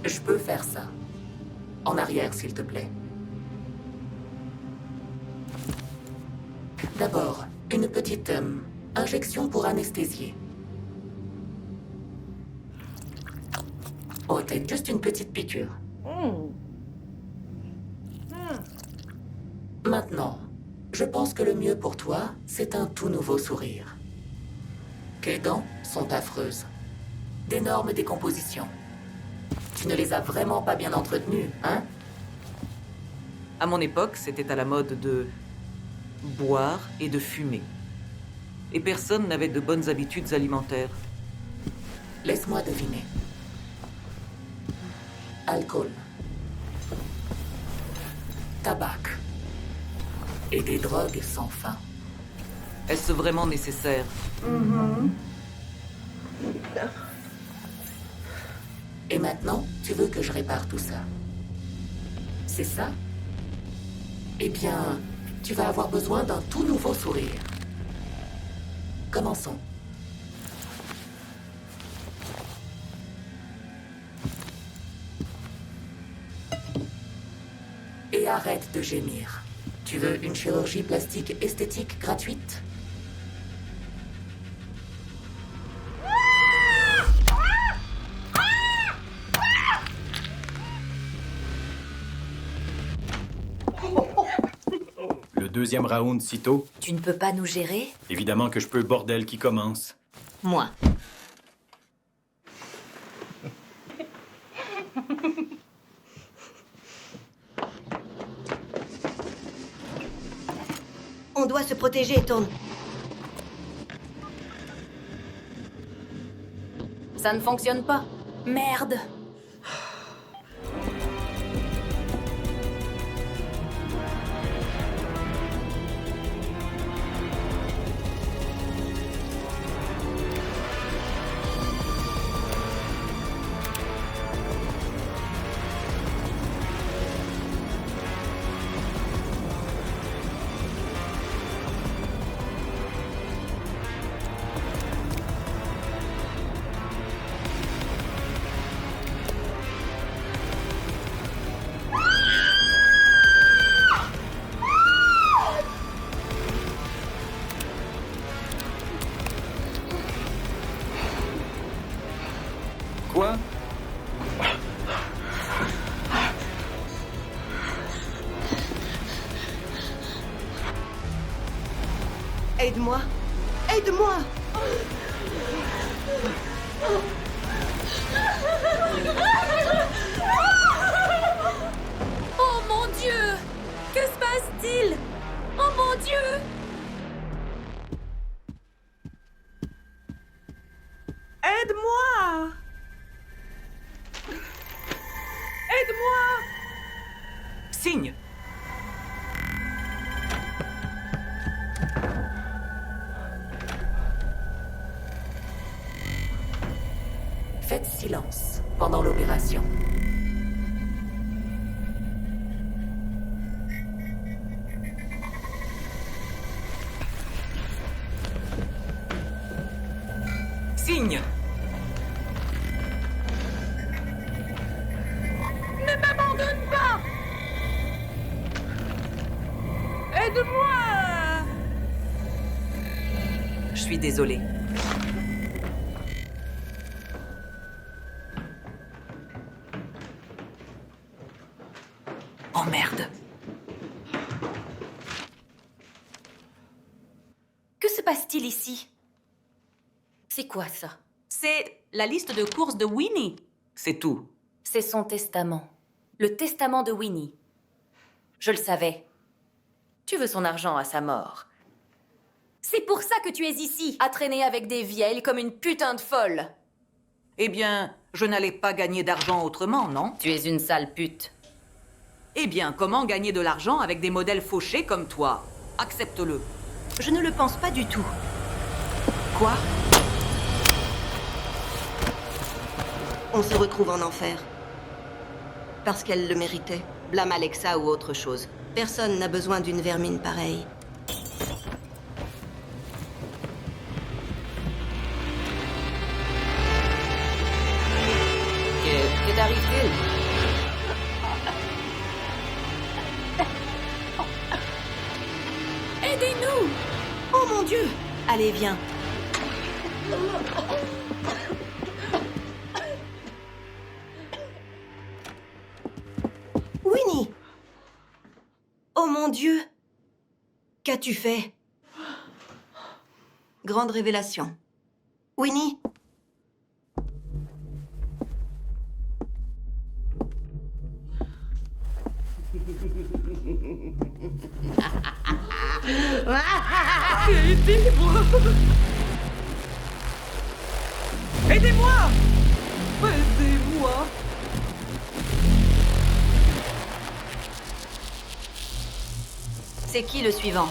Je peux faire ça. En arrière, s'il te plaît. D'abord, une petite injection pour anesthésier. Oh, t'as juste une petite piqûre. Maintenant, je pense que le mieux pour toi, c'est un tout nouveau sourire. Tes dents sont affreuses. D'énormes décompositions. Tu ne les as vraiment pas bien entretenues, hein? À mon époque, c'était à la mode de boire et de fumer. Et personne n'avait de bonnes habitudes alimentaires. Laisse-moi deviner. Alcool. Tabac. Et des drogues sans fin. Est-ce vraiment nécessaire? Et maintenant, tu veux que je répare tout ça? C'est ça? Eh bien, tu vas avoir besoin d'un tout nouveau sourire. Commençons. Et arrête de gémir. Tu veux une chirurgie plastique esthétique gratuite? Le deuxième round sitôt? Tu ne peux pas nous gérer? Évidemment que je peux, bordel qui commence. Moi. On doit se protéger, Tourne. Ça ne fonctionne pas. Merde. Quoi? Aide-moi. Aide-moi. Oh mon Dieu! Que se passe-t-il? Oh mon Dieu! Aide-moi! Aide-moi! Signe! Faites silence pendant l'opération. Signe! Ne m'abandonne pas! Aide-moi! Je suis désolé. Oh merde! Que se passe-t-il ici? C'est quoi ça? C'est la liste de courses de Winnie. C'est tout. C'est son testament. Le testament de Winnie. Je le savais. Tu veux son argent à sa mort. C'est pour ça que tu es ici, à traîner avec des vieilles comme une putain de folle. Eh bien, je n'allais pas gagner d'argent autrement, non? Tu es une sale pute. Eh bien, comment gagner de l'argent avec des modèles fauchés comme toi? Accepte-le. Je ne le pense pas du tout. Quoi? On se retrouve en enfer. Parce qu'elle le méritait. Blâme Alexa ou autre chose. Personne n'a besoin d'une vermine pareille. Que t'arrive-t-il? Aidez-nous! Oh mon Dieu! Allez, viens. Winnie! Oh mon Dieu! Qu'as-tu fait? Grande révélation. Winnie? Aidez-moi! Aidez-moi! Aidez-moi! C'est qui le suivant?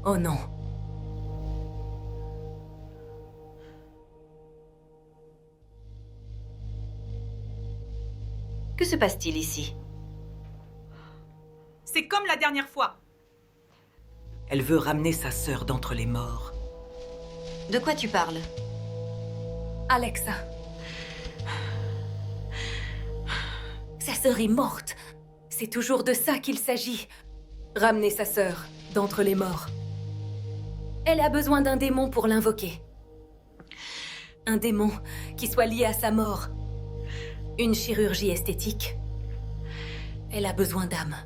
Oh non. Que se passe-t-il ici? C'est comme la dernière fois. Elle veut ramener sa sœur d'entre les morts. De quoi tu parles? Alexa. Sa sœur est morte. C'est toujours de ça qu'il s'agit. Ramener sa sœur d'entre les morts. Elle a besoin d'un démon pour l'invoquer. Un démon qui soit lié à sa mort. Une chirurgie esthétique. Elle a besoin d'âmes.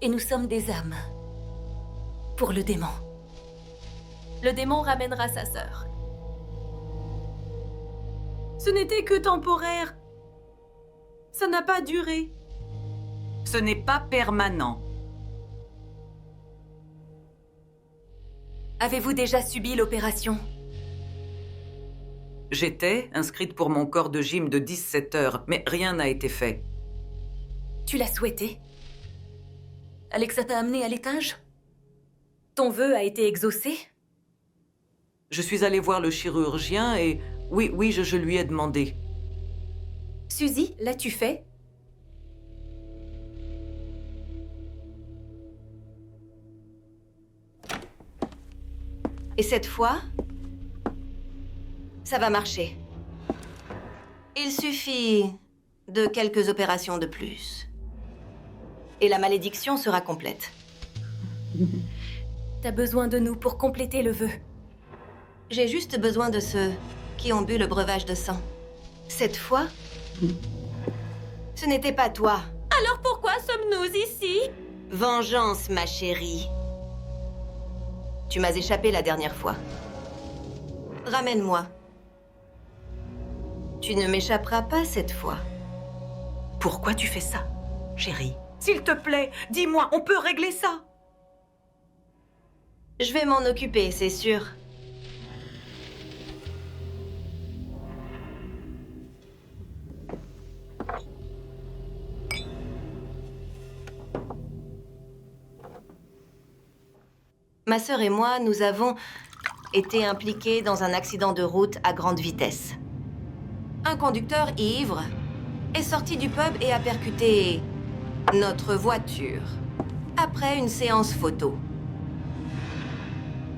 Et nous sommes des âmes. Pour le démon. Le démon ramènera sa sœur. Ce n'était que temporaire. Ça n'a pas duré. Ce n'est pas permanent. Avez-vous déjà subi l'opération? J'étais inscrite pour mon corps de gym de 17 heures, mais rien n'a été fait. Tu l'as souhaité? Alexa t'a amené à l'étage? Ton vœu a été exaucé? Je suis allée voir le chirurgien et... Oui, je lui ai demandé. Suzy, l'as-tu fait? Et cette fois, ça va marcher. Il suffit de quelques opérations de plus. Et la malédiction sera complète. T'as besoin de nous pour compléter le vœu. J'ai juste besoin de ceux qui ont bu le breuvage de sang. Cette fois, ce n'était pas toi. Alors pourquoi sommes-nous ici? Vengeance, ma chérie. Tu m'as échappé la dernière fois. Ramène-moi. Tu ne m'échapperas pas cette fois. Pourquoi tu fais ça, chérie? S'il te plaît, dis-moi, on peut régler ça. Je vais m'en occuper, c'est sûr. Ma sœur et moi, nous avons été impliqués dans un accident de route à grande vitesse. Un conducteur ivre est sorti du pub et a percuté notre voiture après une séance photo.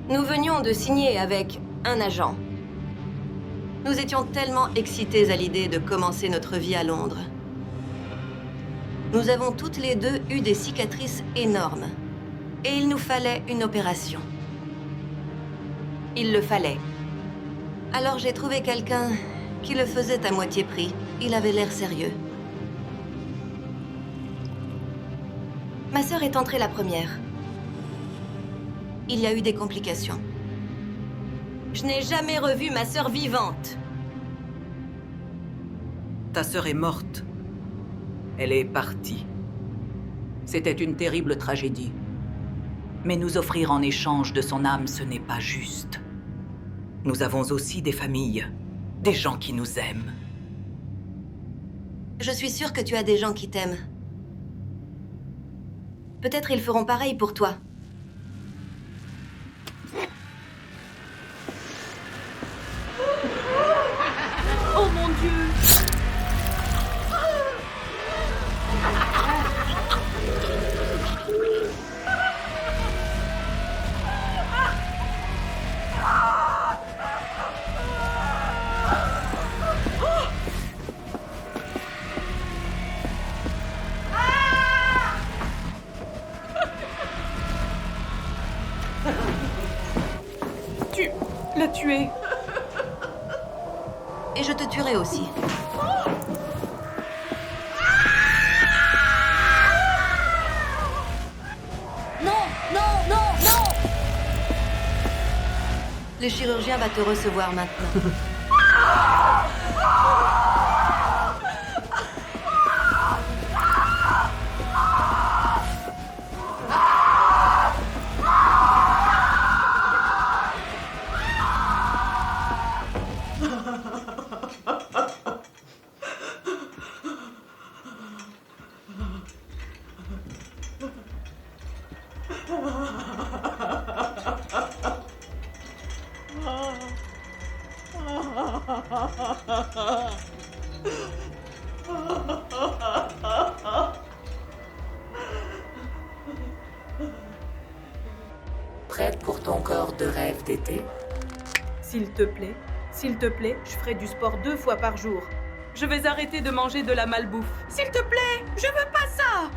Nous venions de signer avec un agent. Nous étions tellement excités à l'idée de commencer notre vie à Londres. Nous avons toutes les deux eu des cicatrices énormes. Et il nous fallait une opération. Il le fallait. Alors j'ai trouvé quelqu'un qui le faisait à moitié prix. Il avait l'air sérieux. Ma sœur est entrée la première. Il y a eu des complications. Je n'ai jamais revu ma sœur vivante. Ta sœur est morte. Elle est partie. C'était une terrible tragédie. Mais nous offrir en échange de son âme, ce n'est pas juste. Nous avons aussi des familles, des gens qui nous aiment. Je suis sûre que tu as des gens qui t'aiment. Peut-être ils feront pareil pour toi. Oh mon Dieu! Tu l'as tué. Et je te tuerai aussi. Le chirurgien va te recevoir maintenant. Prête pour ton corps de rêve d'été? S'il te plaît, je ferai du sport 2 fois par jour. Je vais arrêter de manger de la malbouffe. S'il te plaît, je veux pas ça!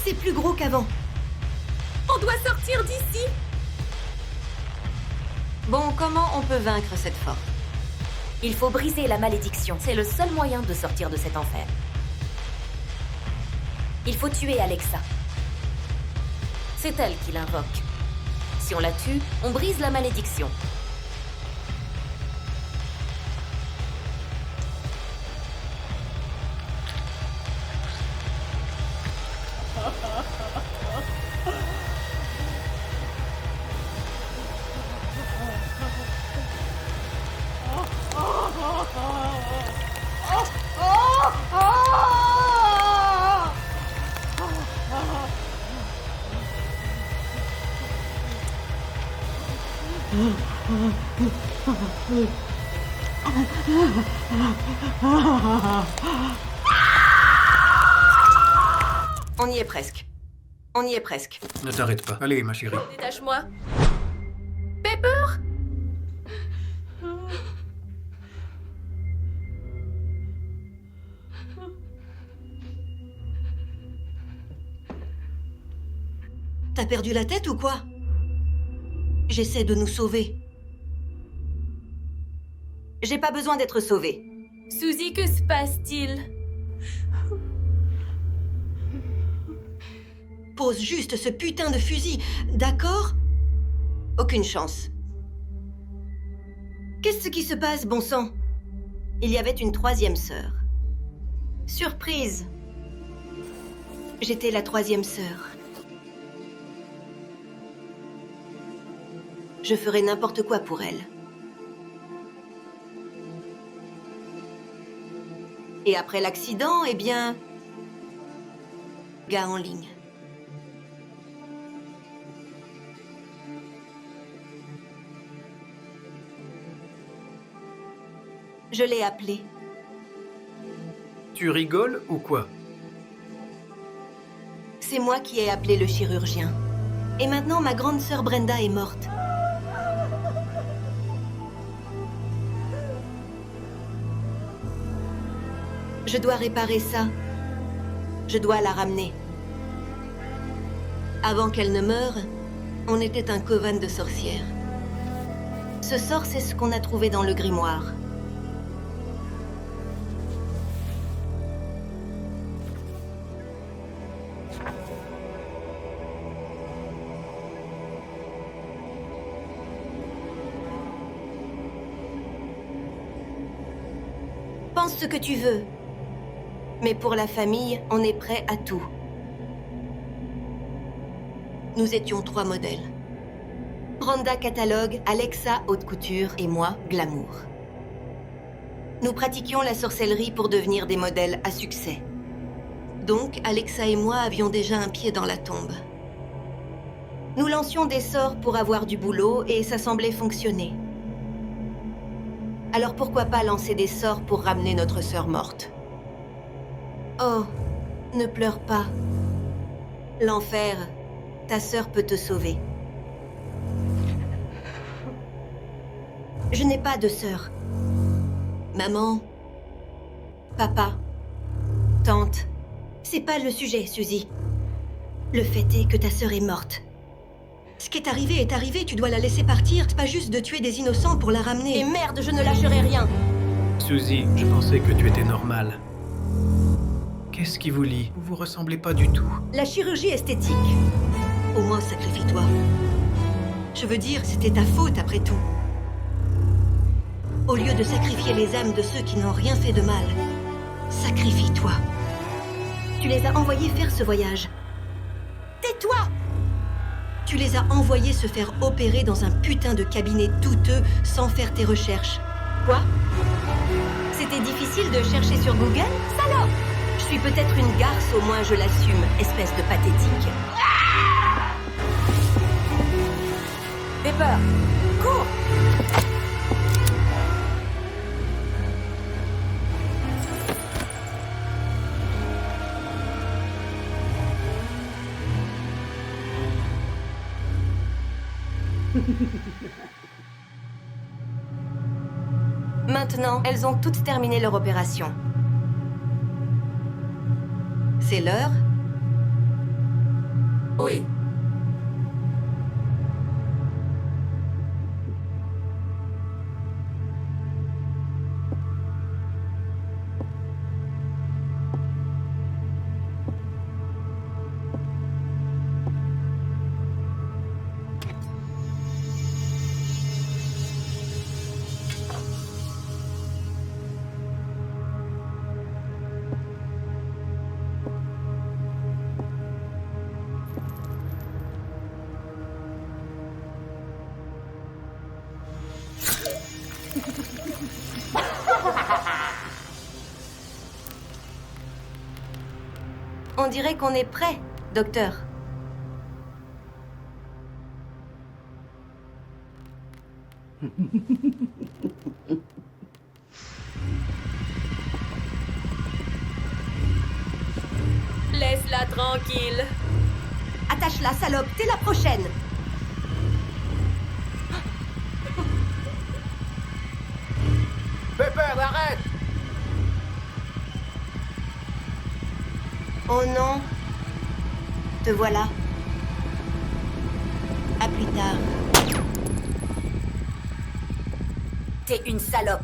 C'est plus gros qu'avant. On doit sortir d'ici! Bon, comment on peut vaincre cette force? Il faut briser la malédiction. C'est le seul moyen de sortir de cet enfer. Il faut tuer Alexa. C'est elle qui l'invoque. Si on la tue, on brise la malédiction. On y est presque. On y est presque. Ne t'arrête pas. Allez, ma chérie. Détache-moi. Pepper? T'as perdu la tête ou quoi? J'essaie de nous sauver. J'ai pas besoin d'être sauvée. Suzy, que se passe-t-il? Pose juste ce putain de fusil, d'accord? Aucune chance. Qu'est-ce qui se passe, bon sang? Il y avait une troisième sœur. Surprise! J'étais la troisième sœur. Je ferai n'importe quoi pour elle. Et après l'accident, eh bien... Gars en ligne. Je l'ai appelé. Tu rigoles ou quoi? C'est moi qui ai appelé le chirurgien. Et maintenant, ma grande sœur Brenda est morte. Je dois réparer ça. Je dois la ramener. Avant qu'elle ne meure, on était un coven de sorcières. Ce sort, c'est ce qu'on a trouvé dans le grimoire. Pense ce que tu veux. Mais pour la famille, on est prêt à tout. Nous étions 3 modèles. Brenda catalogue, Alexa haute couture et moi glamour. Nous pratiquions la sorcellerie pour devenir des modèles à succès. Donc, Alexa et moi avions déjà un pied dans la tombe. Nous lancions des sorts pour avoir du boulot et ça semblait fonctionner. Alors pourquoi pas lancer des sorts pour ramener notre sœur morte? Oh, ne pleure pas. L'enfer, ta sœur peut te sauver. Je n'ai pas de sœur. Maman, papa, tante, c'est pas le sujet, Suzy. Le fait est que ta sœur est morte. Ce qui est arrivé, tu dois la laisser partir, c'est pas juste de tuer des innocents pour la ramener. Et merde, je ne lâcherai rien. Suzy, je pensais que tu étais normale. Qu'est-ce qui vous lie? Vous ressemblez pas du tout. La chirurgie esthétique. Au moins, sacrifie-toi. Je veux dire, c'était ta faute après tout. Au lieu de sacrifier les âmes de ceux qui n'ont rien fait de mal, sacrifie-toi. Tu les as envoyés faire ce voyage. Tais-toi! Tu les as envoyés se faire opérer dans un putain de cabinet douteux sans faire tes recherches. Quoi? C'était difficile de chercher sur Google? Salope! Je suis peut-être une garce, au moins je l'assume, espèce de pathétique. Pepper, cours! Maintenant, elles ont toutes terminé leur opération. C'est l'heure? Oui. On dirait qu'on est prêt, docteur. Laisse-la tranquille. Attache-la, salope, t'es la prochaine. Pepper, arrête! Oh non. Te voilà. À plus tard. T'es une salope.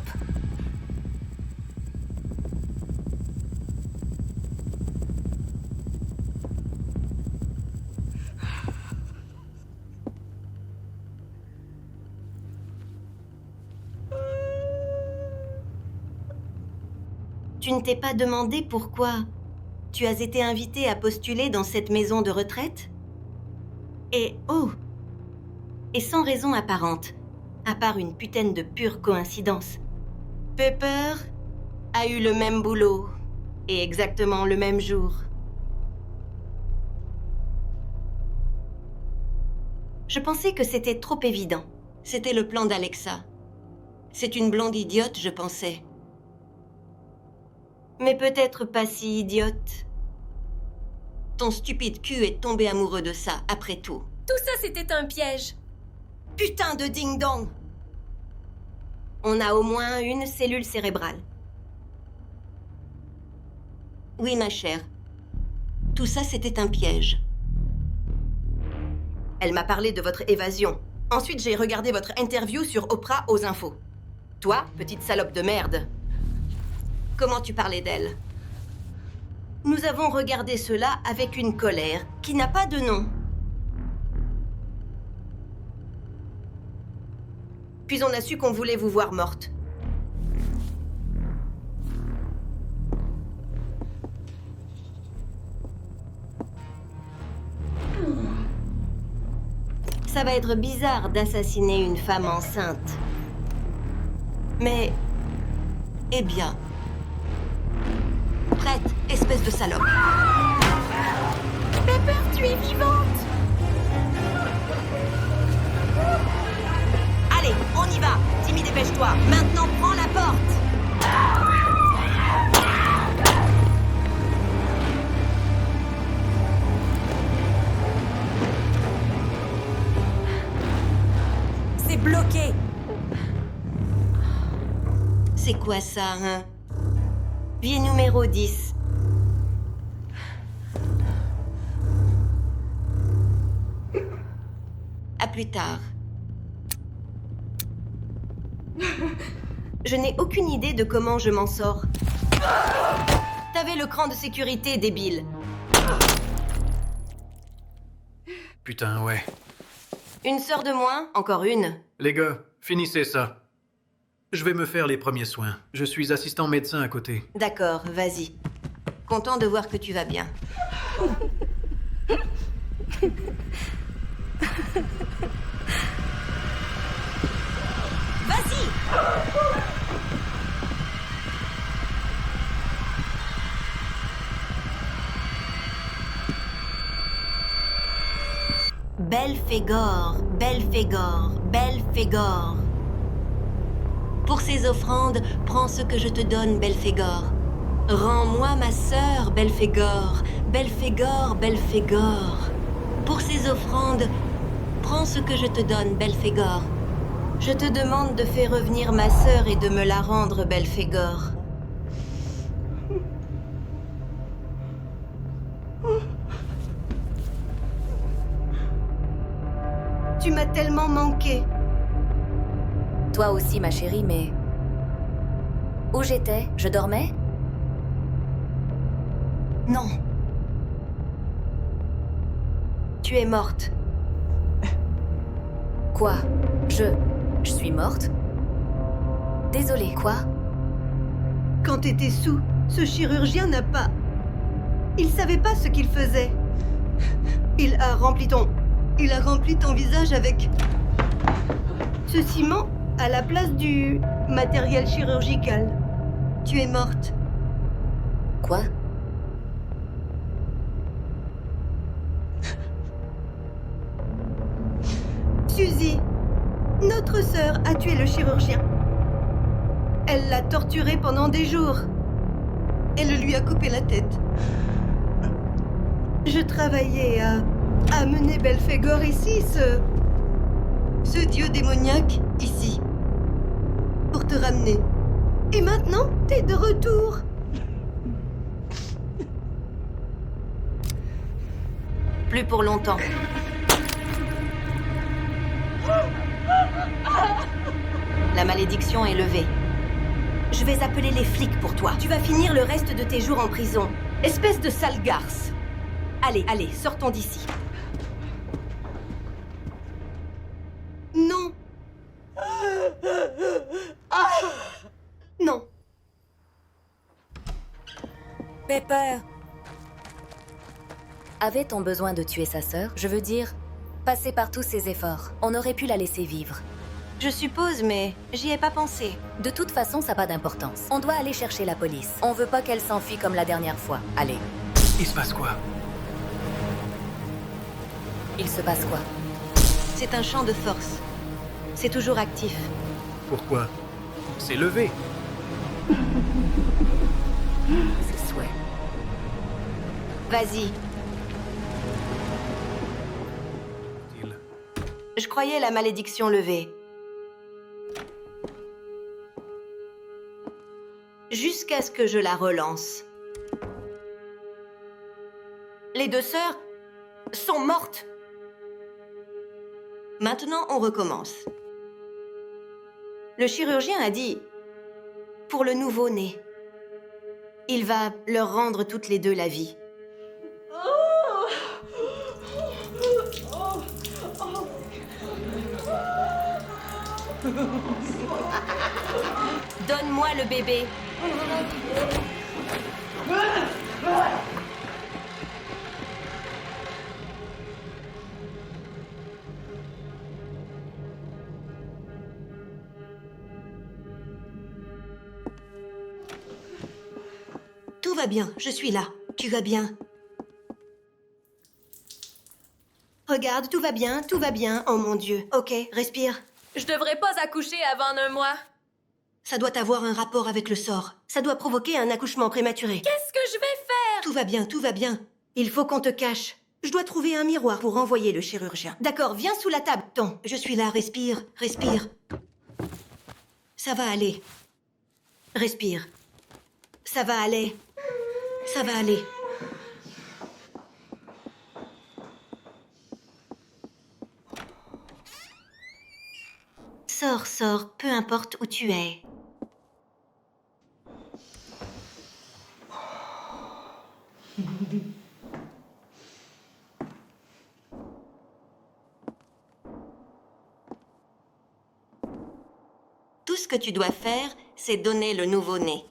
Tu ne t'es pas demandé pourquoi tu as été invité à postuler dans cette maison de retraite? Et sans raison apparente, à part une putain de pure coïncidence. Pepper a eu le même boulot, et exactement le même jour. Je pensais que c'était trop évident. C'était le plan d'Alexa. C'est une blonde idiote, je pensais. Mais peut-être pas si idiote. Ton stupide cul est tombé amoureux de ça, après tout. Tout ça, c'était un piège. Putain de ding-dong! On a au moins une cellule cérébrale. Oui, ma chère. Tout ça, c'était un piège. Elle m'a parlé de votre évasion. Ensuite, j'ai regardé votre interview sur Oprah aux infos. Toi, petite salope de merde. Comment tu parlais d'elle? Nous avons regardé cela avec une colère qui n'a pas de nom. Puis on a su qu'on voulait vous voir morte. Ça va être bizarre d'assassiner une femme enceinte. Mais... eh bien... prête espèce de salope. Pepper, tu es vivante! Allez, on y va. Timmy, dépêche-toi. Maintenant, prends la porte. C'est bloqué. C'est quoi ça, hein? Vie numéro 10. À plus tard. Je n'ai aucune idée de comment je m'en sors. T'avais le cran de sécurité, débile. Putain, ouais. Une sœur de moins? Encore une? Les gars, finissez ça. Je vais me faire les premiers soins. Je suis assistant médecin à côté. D'accord, vas-y. Content de voir que tu vas bien. Vas-y! Belphégor, Belphégor, Belphégor. Pour ces offrandes, prends ce que je te donne, Belphégor. Rends-moi ma sœur, Belphégor, Belphégor, Belphégor. Pour ces offrandes, prends ce que je te donne, Belphégor. Je te demande de faire revenir ma sœur et de me la rendre, Belphégor. Tu m'as tellement manqué. Toi aussi, ma chérie, mais... Où j'étais? Je dormais? Non. Tu es morte. Quoi? Je suis morte? Désolée, quoi? Quand t'étais sous, ce chirurgien n'a pas... Il savait pas ce qu'il faisait. Il a rempli ton visage avec... ce ciment à la place du matériel chirurgical. Tu es morte. Quoi? Suzy, notre sœur a tué le chirurgien. Elle l'a torturé pendant des jours. Elle lui a coupé la tête. Je travaillais à amener Belphégor ici, ce dieu démoniaque, ici. Pour te ramener. Et maintenant, t'es de retour. Plus pour longtemps. La malédiction est levée. Je vais appeler les flics pour toi. Tu vas finir le reste de tes jours en prison. Espèce de sale garce. Allez, allez, sortons d'ici. Non. Non. Pepper! Avait-on besoin de tuer sa sœur? Je veux dire, passer par tous ses efforts. On aurait pu la laisser vivre. Je suppose, mais j'y ai pas pensé. De toute façon, ça n'a pas d'importance. On doit aller chercher la police. On veut pas qu'elle s'enfuit comme la dernière fois. Allez. Il se passe quoi? Il se passe quoi? C'est un champ de force. C'est toujours actif. Pourquoi? C'est levé. C'est souhait. Vas-y. Je croyais la malédiction levée. Jusqu'à ce que je la relance. Les deux sœurs sont mortes. Maintenant, on recommence. Le chirurgien a dit, pour le nouveau-né, il va leur rendre toutes les deux la vie. Donne-moi le bébé. Tout va va bien, je suis là. Tu vas bien? Regarde, tout va bien, tout va bien. Oh mon Dieu. Ok, respire. Je devrais pas accoucher avant 1 mois. Ça doit avoir un rapport avec le sort. Ça doit provoquer un accouchement prématuré. Qu'est-ce que je vais faire? Tout va bien, tout va bien. Il faut qu'on te cache. Je dois trouver un miroir pour envoyer le chirurgien. D'accord, viens sous la table. Ton, je suis là, respire, respire. Ça va aller. Respire. Ça va aller. Ça va aller. Sors, sors, peu importe où tu es. Tout ce que tu dois faire, c'est donner le nouveau-né.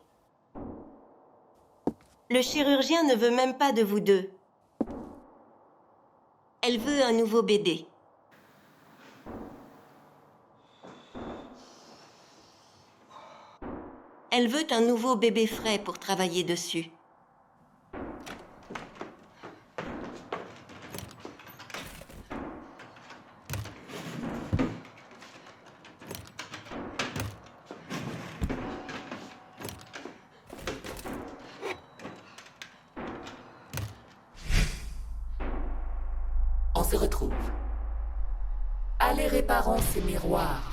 Le chirurgien ne veut même pas de vous deux. Elle veut un nouveau bébé. Elle veut un nouveau bébé frais pour travailler dessus. On se retrouve. Allez, réparons ces miroirs.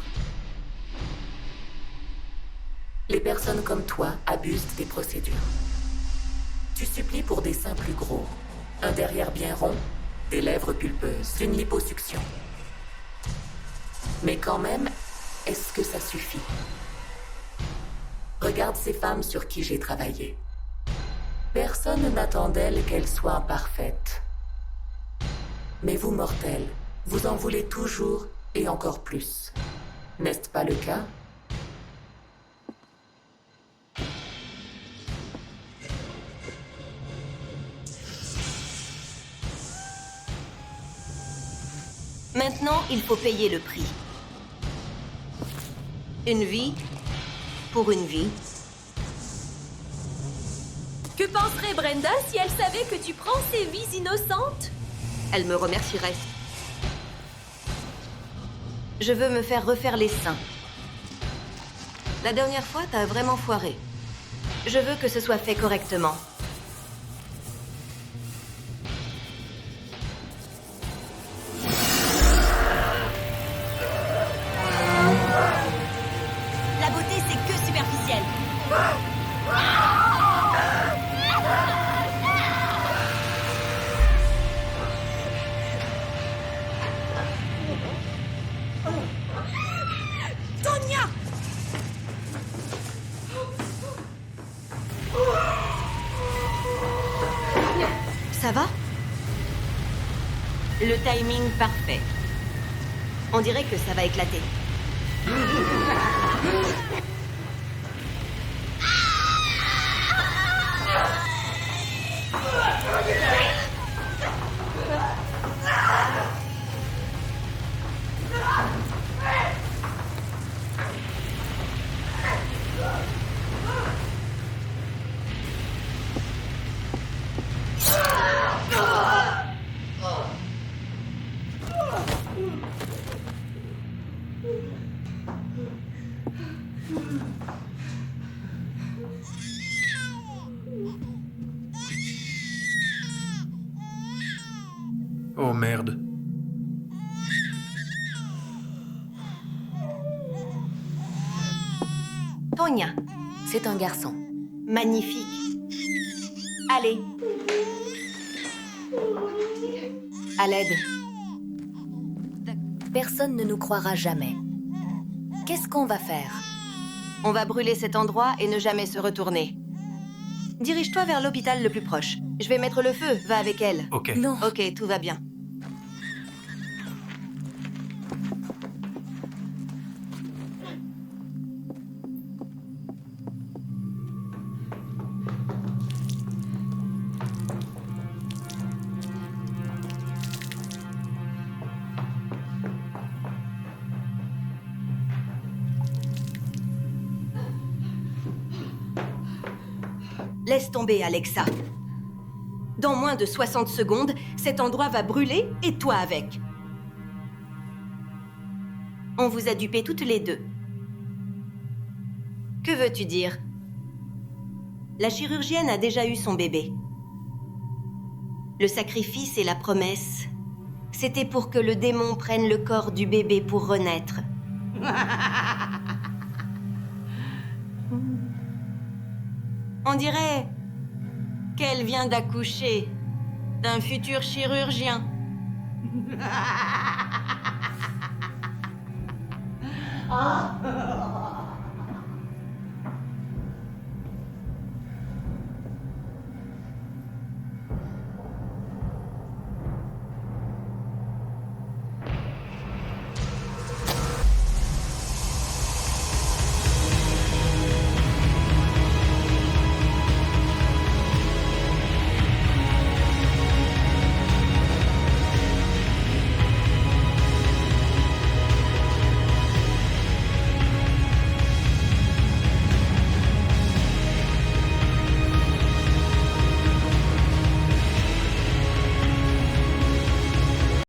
Les personnes comme toi abusent des procédures. Tu supplies pour des seins plus gros, un derrière bien rond, des lèvres pulpeuses, une liposuction. Mais quand même, est-ce que ça suffit? Regarde ces femmes sur qui j'ai travaillé. Personne n'attend d'elles qu'elles soient parfaites. Mais vous, mortels, vous en voulez toujours et encore plus. N'est-ce pas le cas? Maintenant, il faut payer le prix. Une vie pour une vie. Que penserait Brenda si elle savait que tu prends ces vies innocentes? Elle me remercierait. Je veux me faire refaire les seins. La dernière fois, t'as vraiment foiré. Je veux que ce soit fait correctement. La beauté, c'est que superficiel. Tonya! Ça va? Le timing parfait. On dirait que ça va éclater. Oh merde. Tonya, C'est un garçon. magnifique. Allez. À l'aide. Personne ne nous croira jamais. Qu'est-ce qu'on va faire? On va brûler cet endroit et ne jamais se retourner. Dirige-toi vers l'hôpital le plus proche. Je vais mettre le feu, va avec elle. Ok. Non. Ok, tout va bien. Laisse tomber, Alexa. Dans moins de 60 secondes, cet endroit va brûler et toi avec. On vous a dupé toutes les deux. Que veux-tu dire? La chirurgienne a déjà eu son bébé. Le sacrifice et la promesse, c'était pour que le démon prenne le corps du bébé pour renaître. On dirait qu'elle vient d'accoucher d'un futur chirurgien.